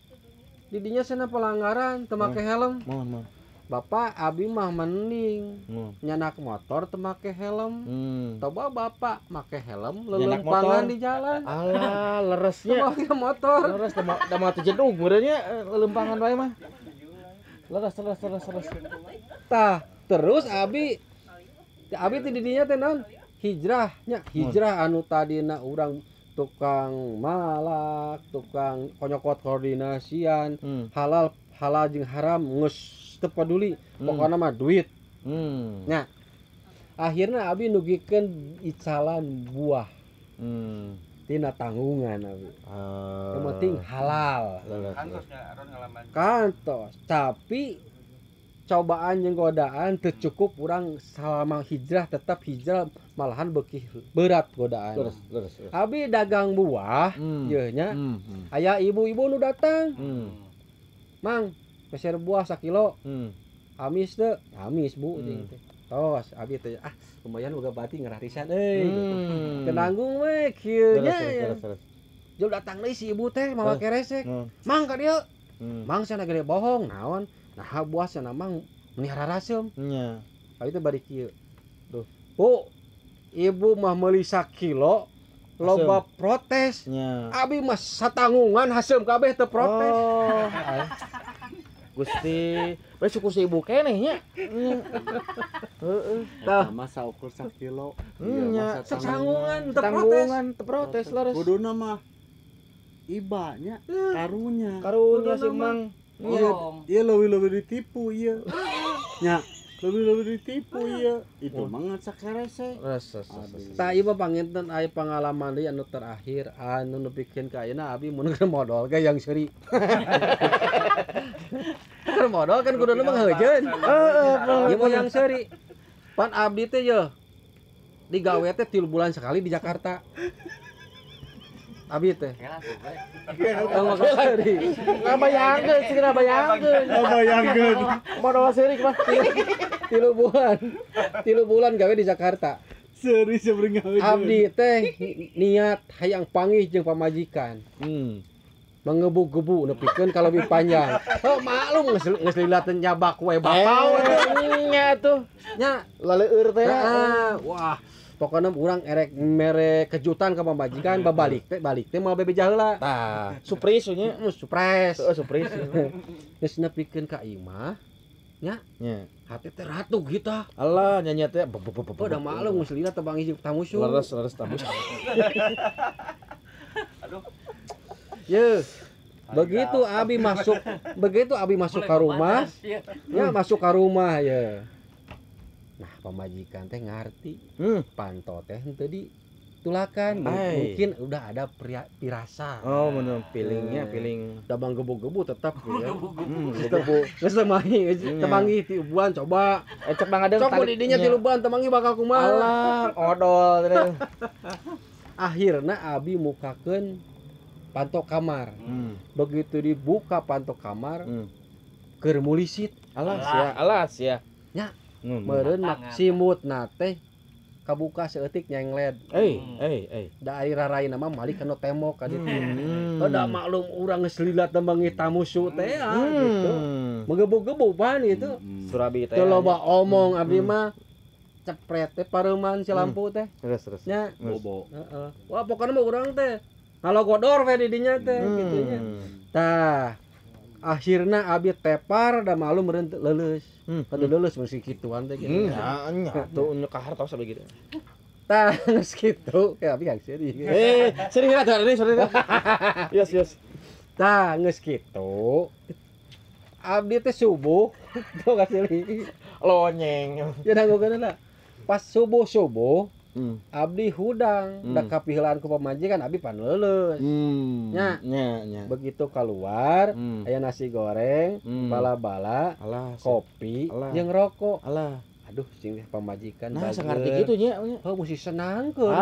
Di dinya cenah pelanggaran teu make helm. Mun. Bapak abi mah mending Hmm. nyanak motor teu make helm. Coba bapak make helm Nyanak lelempangan motor. di jalan. Alah, leresnya. Coba pakai motor. Leres da mah teu jedug meureunnya lempangan wae mah. Leres. Tah, terus abi teh di dinya teh naon? Hijrahnya, hijrah anu tadina urang tukang malak, tukang konyokot koordinasian, halal jeung haram geus teu peduli. Pokona mah duit. Nya. Akhirna abi nugikeun icalan buah. Tina tanggungan abi. Yang penting halal. Kantosnya aron ngalaman. Kantos, tapi cobaan jeung godaan teu cukup urang selama hijrah tetap hijrah malahan beuki berat godaan. Leres. Abi dagang buah, yeuh nya. Aya ibu-ibu nu datang, "Mang, peser buah 1 kilo." Amis teu? Amis, Bu. Jeung teh. Tos, abi teh lumayan boga bati ngararisan euy. Kenanggung we kieu nya. Leres. Jol datang deui si ibu teh mawa keresek. "Mang ka dieu." Mang cenah gede bohong, naon? Nah, buah cenah mang melihara raseum. Nya. Abi teh bari kieu. Duh, Bu, ibu mah meuli 1 kilo loba protes. Nya. Abi mah satanggungan haseum kabeh teu protes. Oh. Gusti, we suku si ibu keneh nya. Heeh. Tah, sama saukur 1 kilo. Nya. satanggungan teu protes. Tanggungan teu protes leres. Kuduna mah ibanya, karunya. Karunya si Mang. Iya lebih ditipu iya. Nya, lebih ditipu iya. Itu mah sakerese. Leres. Tah ieu mah panginten aya pangalaman deui anu terakhir anu nepikeun ka ayeuna abi mun keur modal ge yang seuri. Keur modal kan kuduna mah ngeujeun. Ieu mah yang seuri. Pan abdi teh yeuh digawe teh 3 bulan sekali di Jakarta. Abi teh. Tanggal seuri. Ngabayangkeun sih Bayangkeun. modal seurik mah. 3 bulan gawe di Jakarta. Seri sebreng Abdi teh niat hayang panggih jeung pamajikan. Mengebu-gebu nepikeun ka leuwih panjang. Oh maklum geus lilateun nyabak we bapau Nya tuh. nya. Laleur teh. Wah, pokona urang erek mere kejutan ka pamajikan balik teh moal bebeja heula. Tah, surprise nya. Surprise. Surprise. Geus nepikeun ka imah nya. Nya. Hati teh ratu kita. Allah nyanyi teh. Udah maklum geus lila teu panggih tamu su. Leres tamu. Ye. Begitu abi masuk ka rumah, ya masuk ka rumah ya. Nah, pamajikan teh ngarti. Panto teh henteu ditulakan. Mungkin udah ada pirasa. Oh, bener feeling. Da manggebu-gebu tetap ya. Gebu. Geus temangi ti bulan coba. Cek bangadeng Sok di dinya 3 bulan temangi bakal kumaha. Allah, odol teh. Akhirna abi mukakeun panto kamar. Begitu dibuka panto kamar, keur mulisit. Alah sia. Nya. Meureun maksimutna teh kabuka saeutik nyenglet. Da ari raraina mah malik kana tembok ka ditu. Da maklum urang geus lilat temangi tamu su teh gitu. Menggebu-gebu pan itu. Surabi teh. Teu loba omong abdi mah cepret teh pareuman si lampu teh. Terus. Nya. bobo. Heeh. Wah pokona mah urang teh ngalogodor we di dinya teh kitu nya. Tah. Akhirna abi tepar da malu meureun leuleus. Kada leuleus mesti kituan teh gitu. Nya tuh nyekah hartos begitu. Tah geus kitu, ya abi gak sedih. Sedih lah ini, sedih. Yes. Tah geus kitu. Abdi teh subuh, tuh gak sedih. Lonyeng. Ya dangukeun lah. Pas subuh, abdi hudang da kapiheulaan ku pamajikan abdi pan leuleus. Nya. Begitu keluar, aya nasi goreng, bala-bala, kopi, jeung rokok. Aduh, sing pamajikan nah sangarti kitu nya. Oh, mesti senangkeun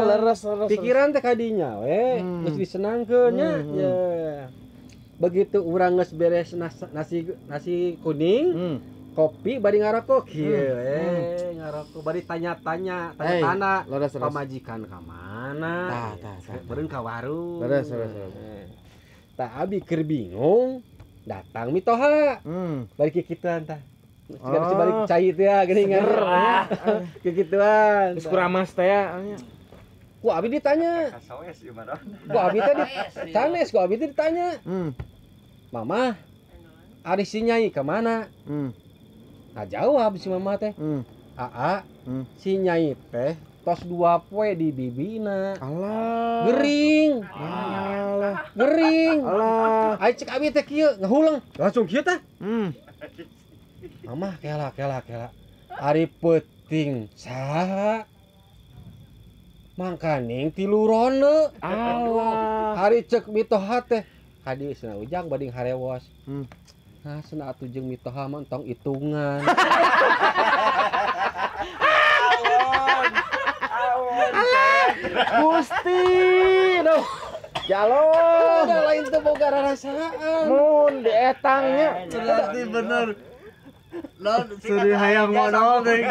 Leres. pikiran teh kadinya we, geus disenangkeun nya. Ya. Begitu urang geus beres nasi kuning, kopi bari ngarokok kieu ngarokok bari tanya-tanya pamajikan ka mana beureun ka warung tah abi keur bingung datang mitoha bari kikitan tah Sekarang balik cai teh ya geuning kan. Kegituan. Geus kuramas teh nya. Ku abi ditanya. Kasawes ieu mah. Ku abi teh sanes, ku abi teh ditanya. Mama, ari si Nyai ke mana? Nah jawab si mama teh. Aa, si Nyai teh tos 2 poe di bibina. Alah. Gering. Alah. Gering. Alah. Ai cek abi teh kieu ngahuleng. Langsung kieu tah. Mama kela. Ari peuting saha? Mangkaning tilu ronde. Allah. Hari cek mitoha teh. Hadi cenah ujang bading harewos. Nah, cenah atuh jeung mitoha mah entong itungan. Gusti. Duh. Jalo. Udah lain teu boga rarasaan. Mun di etangnya. Berarti bener. Non suri hayang modal teh.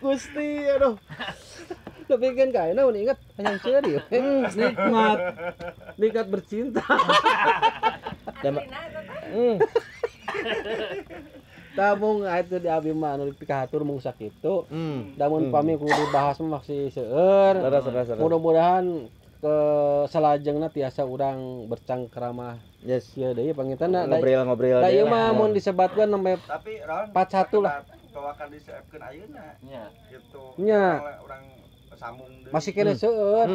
Gusti aduh. Tapi kan kaena mun inget hayang ceuri. Nikmat bercinta. Tabung itu di abi mah anu pikahatur mung sakitu. Damun pami kudu dibahas mah masih seueur. Mudah-mudahan ke salajengna tiasa urang bercangkrama. Yes. Ieu deui pangitanna. Ngobrol. Da ieu mah mun disebatkeun nembe Tapi Ron 41 lah. Kawakan diseepkeun ayeuna. Nya. Gitu. Nya. Orang sambung deui. Masih kena seueur,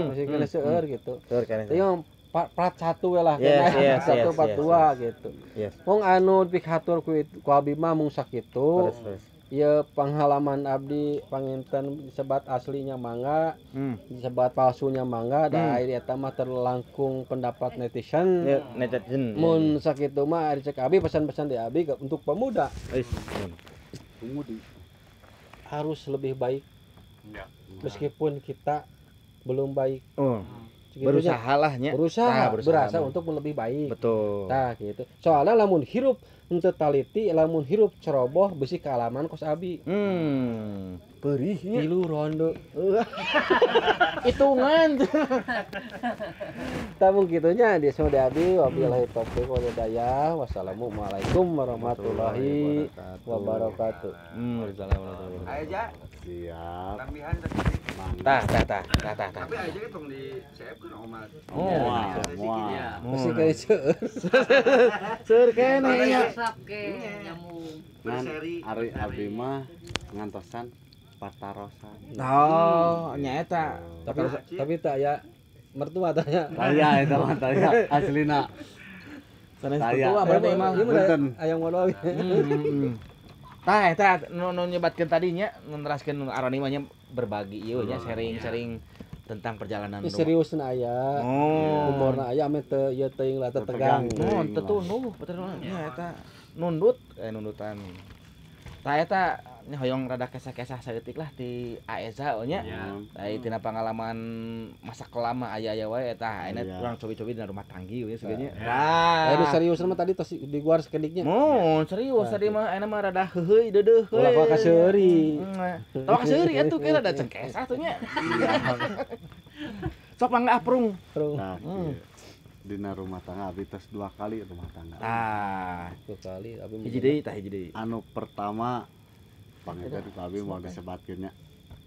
gitu. Seueur keneh. Tapi yang plat 1 we lah Yes, 142 gitu. Yes. Mung anu pikahatur ku abi mah mung sakitu. Terus. Ieu pengalaman abdi panginten disebat aslinya mangga, disebat palsunya mangga, da eta mah terlangkung pendapat netizen. Netizen. Mun sakitu mah ari cek abi pesan-pesan di abi untuk pemuda harus lebih baik. Meskipun kita belum baik. Berusaha lah nya. Berusaha untuk lebih baik. Betul. Nah gitu. Soalnya lamun hirup henteu taliti, lamun hirup ceroboh beusi kaalaman kos abi. Perih nya. 3 ronde. Hitungan. Tamu kitunya di Sode abi wabillahi taufiq wal hidayah. Wassalamualaikum warahmatullahi wabarakatuh. Ayo ja. Siap. Tambihan tadi. Tah. Tapi aja kan tong di seepkeun omat. Mesti kayak seueur. Seueur keneh nya. Nyamuk. Berseri. Ari abdi mah ngantosan patarosan. Oh, nya eta. Tapi tak ya mertua tanya. Taya eta mah taya aslina. Sanes Taya. tua berarti emang. Punten. Ayang modal. Tah eta nu nyebatkeun tadi nya neraskeun Aroni mah nya berbagi ieu nya sharing tentang perjalanan. Seriusna aya. Humorna aya ame teu ieu teuing lah teu tegang. Mun teu tunuh betul nya eta nundut nundutan. Tah eta nya hoyong rada kesah-kesah saeutik lah ti Aeza nya. Dari tina pengalaman masa kelam mah aya-aya wae eta ayeuna urang cobi-cobi dina rumah tanggi we segenya. Anu seriusna mah tadi tos di guar sekediknya. Mun serius tadi mah ayeuna mah rada heuleuy deudeuh we. Ulah ka seuri. Tawa ka seuri atuh ke rada cengkesah tuh nya. Sok mangga aprung. Nah, dina rumah tangga abdi tos 2 kali rumah tangga. Tah, 2 kali abi hiji deui. Anu pertama pangitan abi mau disebatkeun nya.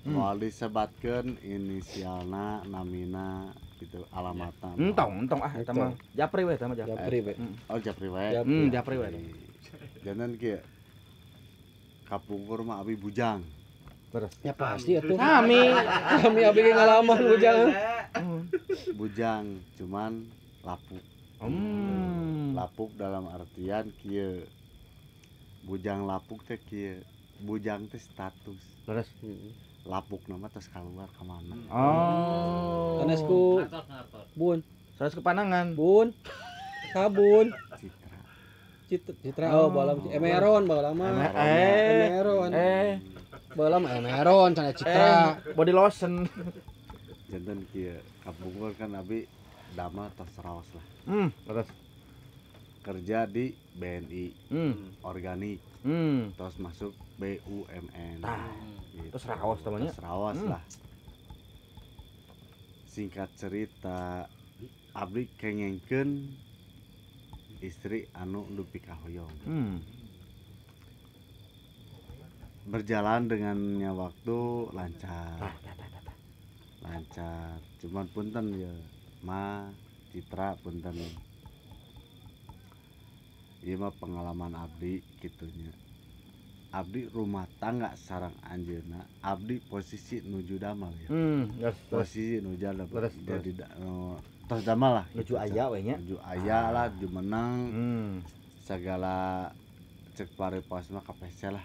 Mau disebatkeun inisialna, namina gitu, alamatna. Entong eta mah. Japri we eta mah Japri we. Oh, Japri we. Japri we. Jangan kieu. Kapungkur mah abi bujang. Terus. Ya pasti atuh. Kami abi ge ngalaman bujang. Bujang cuman lapuk. Lapuk dalam artian kieu. Bujang lapuk teh kieu. Bujang teh status. Terus. Lapuk nama tos keluar ka mana. Oh. Sanesku bun. Sanes kepanangan. Bun. Sabun. Citra. Citra. Oh, balam Emeron balam mah. Emeron. Balam Emeron cenah Citra. Body lotion. Janten kieu kapungkur kan abi damel tos raos lah. Terus. Kerja di BNI. Organik. Terus masuk BUMN. Gitu. Terus raos temannya. Terus raos lah. Singkat cerita abdi kengengkeun istri anu dupi kahoyong. Hmm. Berjalan dengannya waktu lancar. Tah, tah, tah, tah, tah. Lancar. Cuman punten ya, Ma Citra punten. Ieu mah pengalaman abdi kitunya. Abdi rumah tangga sareng anjeunna, abdi posisi nuju damel ya. Yes, Posisi nuju damel. Terus. Jadi tos damel lah. Nuju aya we nya. Nuju aya lah, nuju menang. Hmm. Segala cek parepas mah kapese lah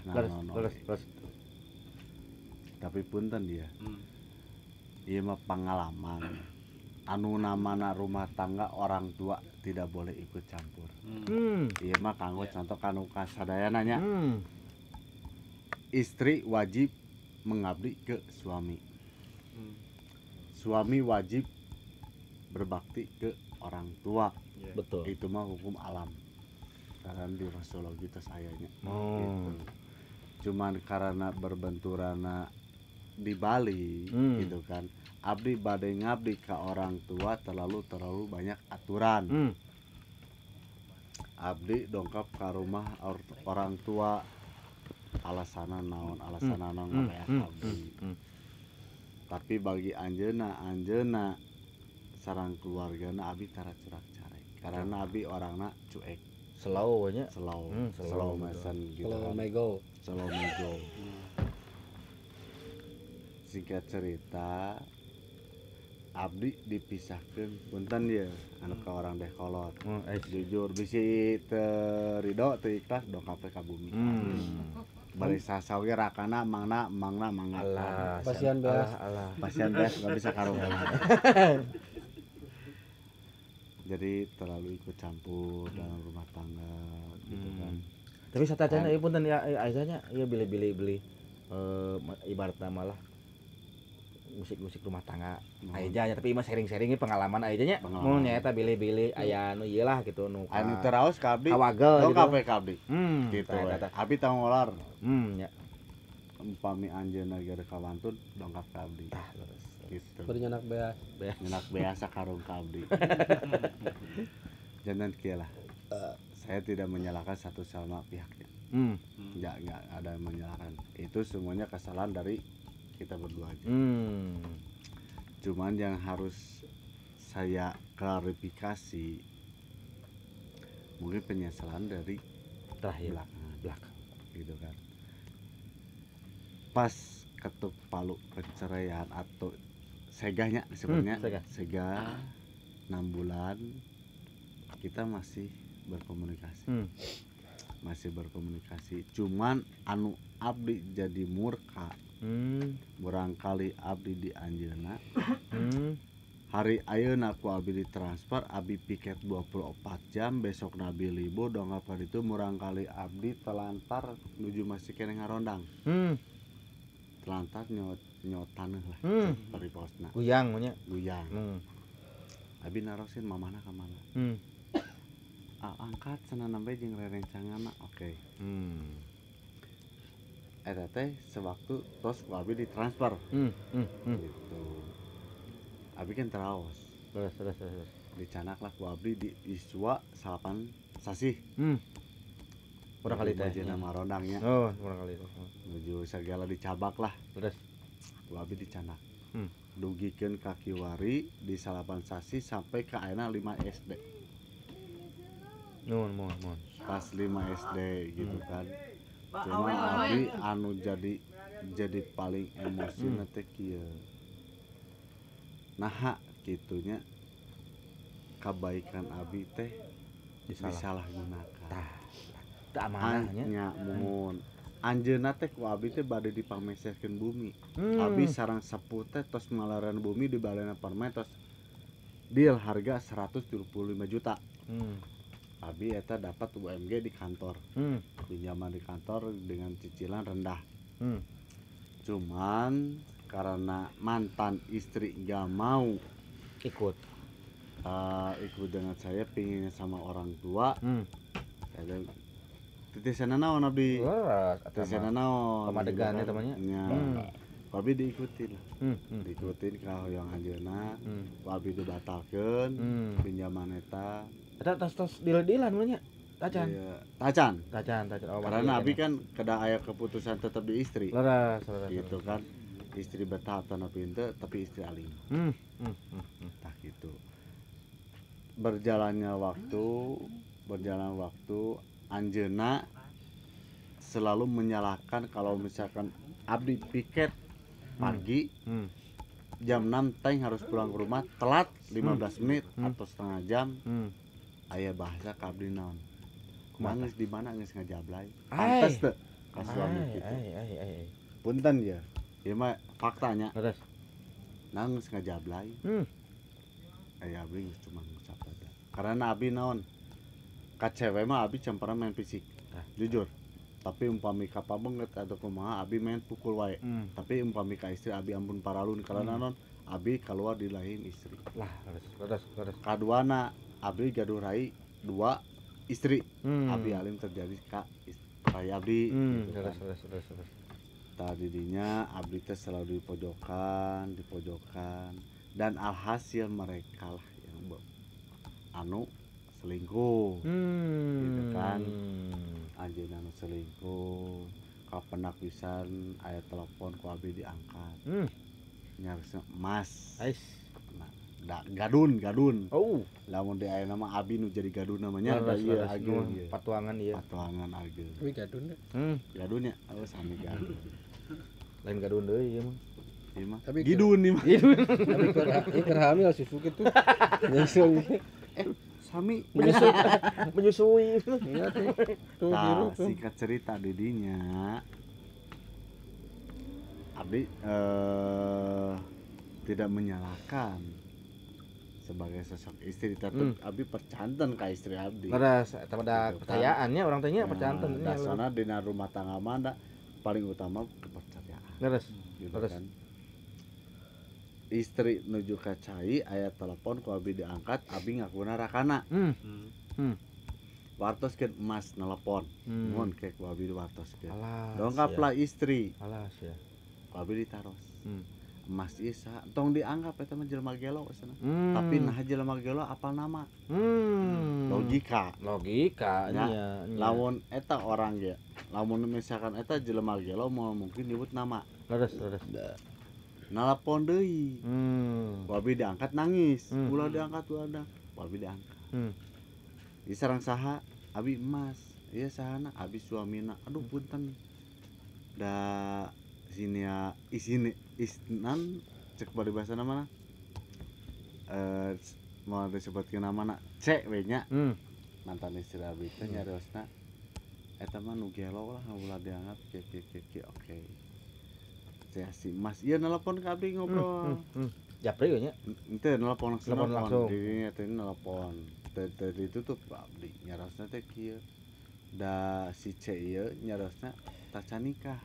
Terus. Tapi punten dia. Ieu mah pengalaman. Anu namana rumah tangga orang tua tidak boleh ikut campur. Ieu mah kanggo contoh kanu kasadayana nya. Istri wajib mengabdi ke suami. Suami wajib berbakti ke orang tua. Betul. Itu mah hukum alam. Karena di Rasulullah gitu sayanya. Oh. Gitu. Cuman karena berbenturana di Bali gitu kan. Abdi badai ngabdi ke orang tua terlalu banyak aturan. Abdi dongkap ke rumah orang tua alasana naon ngabeas abdi. Tapi bagi anjeuna sareng keluargana abdi tara curak-carik. Karena abdi orangna cuek, Slow nya. slow mesen gitu Kalau kan. mego Slow mego. Singkat cerita, abdi dipisahkeun punten ye anu ka orang deh kolot. Jujur bisi teu ridho teu ikhlas dongkap ka bumi. Bari sasawe rakana mangna. Alah. Pasian beas. Alah. Pasien beas nggak bisa karungan. Jadi terlalu ikut campur dalam rumah tangga gitu kan. Tapi satacana ieu punten ya aizanya ieu beli ibaratna malah musik rumah tangga aja nya tapi mah sharing-sharing pengalaman aja nya mun nyaeta bilih-bilih aya anu ieu lah gitu nu Anu teraos ka abdi. kawagel gitu. Dongkap ka abdi. Gitu. Eta. Abdi tanggung ngolar. Ya. Umpami anjeunna ge kawantun dongkap ka abdi. Tah terus. Gitu. bernyanak beas. Nyenak biasa karung ka abdi. Jangan kieu lah. Saya tidak menyalahkan satu sama pihaknya. Enggak ada yang menyalahkan. Itu semuanya kesalahan dari kita berdua aja. Cuman yang harus saya klarifikasi mungkin penyesalan dari Terakhir belakang gitu kan. Pas ketuk palu perceraian atau segahnya sebenarnya sega 6 bulan kita masih berkomunikasi. Cuman anu abdi jadi murka. Barangkali abdi di anjeunna. Hari ayeuna ku abdi ditransfer, abdi piket 24 jam, besok nabi libur dongkap ka ditu murangkali abdi telantar nuju masih kene ngarondang. Telantar nyot taneuh lah. Pariposna. Guyang nya. Guyang. Abdi narosin mamana ka mana? Angkat cenah nambe jeung rerencanganna. Oke. Eta teh sewaktu tos ku abdi ditransfer. Gitu. Abdi kan teraos. Terus. Dicanak lah ku abdi di Iswa salapan sasih. Kurang kali teh. Jeung marondangnya. Oh, kurang kali teh. Menuju segala dicabak lah. Terus Ku abdi dicanak. Dugikeun ka kiwari di salapan sasih sampai ka ayeuna 5 SD. Mohon. Pas 5 SD gitu kan. Cuma abdi anu jadi paling emosi teh kieu. Naha kitunya kebaikan abdi teh disalahgunakan. Tah amanahnya. Nya mun anjeunna teh ku abdi teh bade dipameserkeun bumi. Abdi sareng sepuh teh tos ngalaran bumi di balena permen tos deal harga 175 juta. Abdi eta dapat UMG di kantor. Pinjaman di kantor dengan cicilan rendah. Cuman karena mantan istri gak mau ikut dengan saya, pinginnya sama orang tua. Titisana naon abdi? Titisana naon? Pamadegannya temannya. Abdi diikutin lah. Diikutin ka hoyong anjeunna. Abdi dibatalkeun pinjaman eta. Eta tos dilan mah nya. Tacan. Iya, tacan. Tacan. Oh, Karena abi kan kada aya keputusan tetap di istri. Leres. Gitu kan. Istri betah tanah pintu tapi istri alim. Tah gitu. Berjalan waktu anjeuna selalu menyalahkan kalau misalkan abdi piket pagi jam 6 teh harus pulang ke rumah telat 15 menit atau setengah jam. Aya bahasa ka abdi naon. Kumaha di mana geus ngajablay. Pantes teu ka suami kitu. Punten ya. Ieu mah faktanya. Terus Nangis ngajablay. Aya abdi geus cuma ngucap ada. Karena abi naon? Ka cewek mah abi can pernah main fisik. Jujur. Tapi umpami ka pabanget atau kumaha abi main pukul wae. Tapi umpami ka istri abi ampun paralun karena naon? Abi keluar di lahir istri. Lah, terus. Kaduana abi gaduh rai 2 istri. Abi alim terjadi ka rai abdi gitu kan. Terus. Tadi dinya abdi teh selalu di pojokan dan alhasil mereka lah yang anu selingkuh. Gitu kan. Anjeunna anu selingkuh kapenak pisan aya telepon ku abi diangkat. Nyarisna Mas. Gadun. Oh, Lamun di aya nama abi nu jadi gadun namanya da ieu ageun patuangan ieu. patuangan ageun. Tapi gadun. Gadun nya sami gadun. Lain gadun deui ieu mah. Ieu mah Tapi gidun ieu mah. Tapi keur hamil susu gitu. Sami Menyusui. Iya tuh. Tuh biru nah, tuh. singkat cerita didinya abdi tidak menyalahkan sebagai sosok istri tetap abdi percanten ka istri abdi. Leres eta pada kepercayaannya orang teh nya percanten nya. Dasarna dina rumah tangga mah paling utama kepercayaan. Leres. Gitu kan. Istri nuju ka cai aya telepon ku abi diangkat abi ngakuna rakana. Wartoskeun emas nelpon. Mun ke ku abi wartoskeun. Dongkaplah istri. Alas ya. Ku abi ditaros. Emas ieu saha tong dianggap eta mah jelema gelo cenah. Hmm. Tapi nah jelema gelo apal nama. Logika nya. lamun eta orang ge lamun misalkan eta jelema gelo mau mungkin nyebut nama. Leres. Nelpon deui. Wabi diangkat nangis. Ulah diangkat Wabi diangkat. Disarang saha? Abi emas. Ieu sahana? Abi suamina. Aduh punten. Da sini ya isnan cek bari bahasa mana? Mau disebutkeun namana C we nya. Mantan istri abi teh nyariosna eta mah nu gelo lah ulah diangkat ke oke. Saya si Mas ieu nelpon ka abdi ngobrol. Japri nya. Henteu nelpon langsung. Dirinya teh nelpon. Teh ditutup abdi nyarosna teh kieu. Da si C ieu nyarosna taca nikah.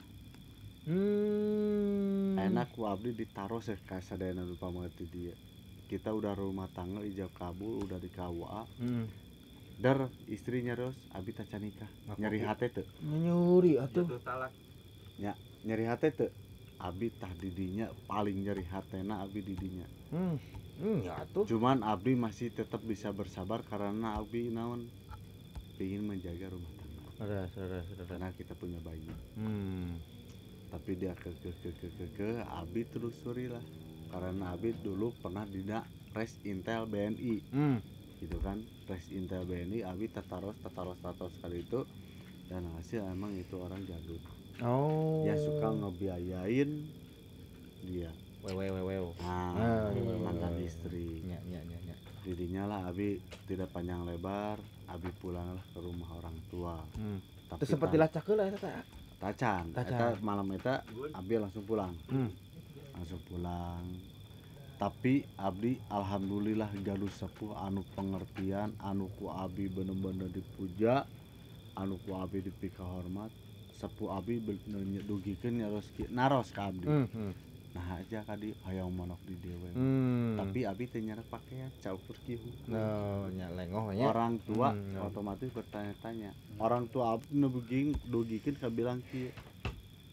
Enak ku abdi ditaros ka sadayana nu pameuti dia. Kita udah rumah tangga ijab kabul udah di KUA. Dar istri nyaros abi taca nikah. Nyari hate teu? Nyuri atuh. Nya nyari hate teu? Abi tah didinya paling nyeri hatena abi didinya. Ya atuh. Cuman abi masih tetap bisa bersabar karena abi naon ingin menjaga rumah tangga. Karena kita punya bayi. Tapi dia ke abi telusuri lah. Karena abi dulu pernah dina res intel BNI. Gitu kan. Res intel BNI abi tataros kali itu dan hasil emang itu orang jadul. Oh. Dia suka ngebiayain dia. Wew. Mantan istri. Nya. Didinya lah abi tidak panjang lebar, abi pulanglah ke rumah orang tua. Tapi Terus sempat dilacak heula eta teh. Tacan. Eta malam eta abi langsung pulang. Langsung pulang. Tapi abdi alhamdulillah gaduh sepuh anu pengertian, anu ku abi bener-bener dipuja, anu ku abi dipika hormat. Sepuh abi dugikeun naros ka abdi. Nah aja kadi hayang monok di dewe. Tapi abi teh nyarek pakaian caukur kieu. Nya lengoh nya. Orang tua otomatis bertanya-tanya. Orang tua abi nu dugikeun ka bilang kieu.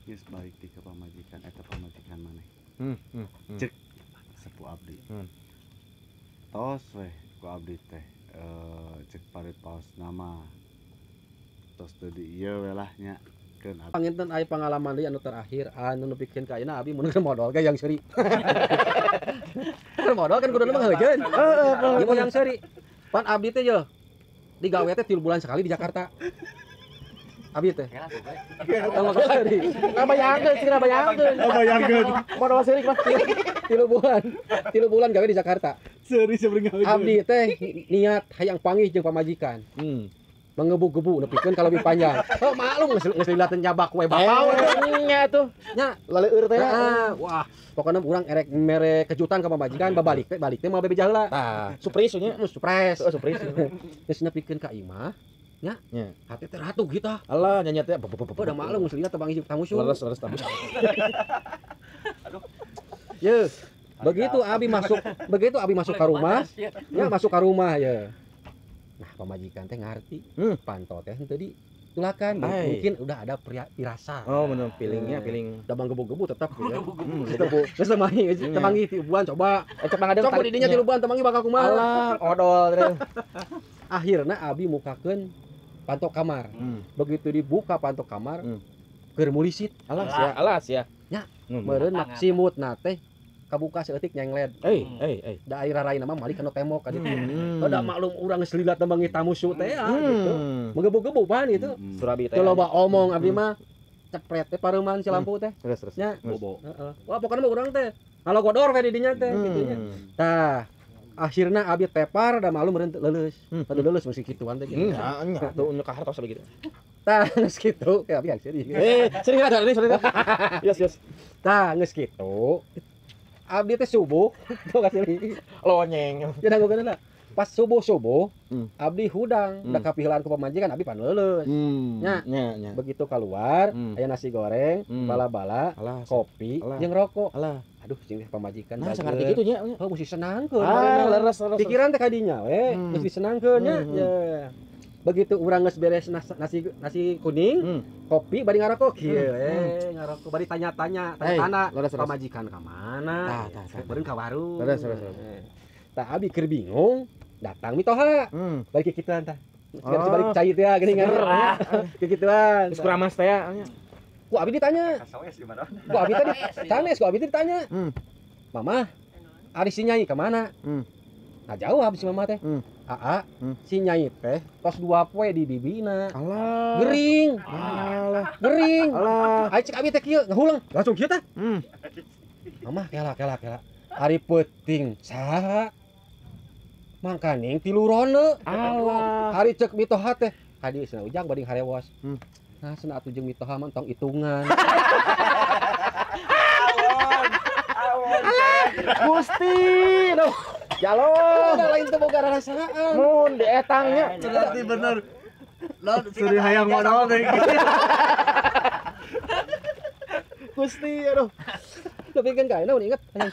Geus balik ti ka pamajikan eta pamajikan maneh. Cek sepuh abdi. Tos weh ku abdi teh parit paus nama tos teu di ieu we lah nya keun abdi Panginten aya pengalaman deui anu terakhir anu nepikeun ka ayeuna abi mun keur modal ge yang seuri. Keur modal kan kudu mah heujeun. Heeh, ieu yang seuri. Pan abdi teh ye digawe teh 3 bulan sekali di Jakarta. Abi teh. Tong sekali. bayangkeun Modal seurik mah. 3 bulan gawe di Jakarta. seuri sebenarnya Abdi teh niat hayang panggih jeung pamajikan. Mengebu-gebu nepikeun ka leuwih panjang. Oh maklum geus lilateun nyabak we bakau. Nya tuh. Nya Laleur teh. wah, pokoknya urang erek mere kejutan ka pamajikan babalik teh mah bebe heula. Tah, surprise nya. Surprise. Surprise. Geus nepikeun ka imah. Nya. Nya. Hati teh ratu kita. Allah nyanyi teh. Udah maklum geus lilat teh panggih tamu su. Leres tamu. Ye. Begitu Abi masuk ke rumah, ya masuk ke rumah ya. Nah, pamajikan teh ngarti. Panto teh teu ditulakan. Mungkin udah ada pirasa. Oh, bener feelingnya, feeling. Udah manggebu-gebu tetap ya. Geus temangi bulan coba. Cek ngadeng Coba di dinya 3 bulan temangi bakal kumaha. Alah, odol teh. Akhirna Abi mukakeun panto kamar. Begitu dibuka panto kamar, keur mulisit. Alas ya. Nya, meureun maksimutna teh kabuka seeutik nyenglet. Da air rarai nama malik kana tembok ka ditu. Da maklum urang geus lilat temangi tamu su teh gitu. Menggebu-gebu pan itu. Surabi teh. Teu loba omong abdi mah cepret teh pareuman si lampu teh. Terus. Nya, heeh. Wah pokona mah urang teh ngalogodor we di dinya teh kitu nya. Tah, akhirna abi tepar da maklum meureun leuleus. Teu leuleus mesti kituan teh. Nya tuh nu kahar tos begitu. Tah, geus kitu, ya abi seri. Sering ada ini sering. Yes. Tah, geus kitu. Abdi teh subuh, tuh kasih Lonyeng. ya nanggokeun lah. Pas subuh abdi hudang da kapihelaan ku pamajikan abdi pan leuleus. Nya. Begitu keluar aya nasi goreng, bala-bala, kopi jeung rokok. Aduh jeung pamajikan nah sangarti kitu nya. Oh mesti senangkeun. Leres. Pikiran teh kadinya we, mesti senangkeun nya. Begitu urang geus beres nasi kuning, kopi bari ngarokok kieu ngarokok bari tanya-tanya pamajikan ka mana? Beureun ka warung. Tah abi keur bingung, datang mitoha. Bari kikituan tah. Balik cai teh geuningan. Kikituan. Geus kuramas teh nya. Ku abi ditanya. Ku abi tadi sanes, ku abi ditanya. Mama, ari si Nyai ka mana? Nah jauh habis mama teh. Aa, si Nyai teh tos 2 poe di bibina. Alah. Gering. Gering. Alah. Ai cek abi teh kieu ngahulang. Langsung kieu tah. Mama kela. Ari peuting saha? Mangkaning tiluroneu. Alah. Hari cek mitoha teh. Hadi cenah ujang bading harewos. Nah cenah atuh jeung mitoha mah tong itungan. Gusti, noh. Jalo. Udah lain teu boga rasaan. Mun di etangnya. berarti bener lo suri hayang modal teh Gusti, aduh. Tapi kan kayak naon inget yang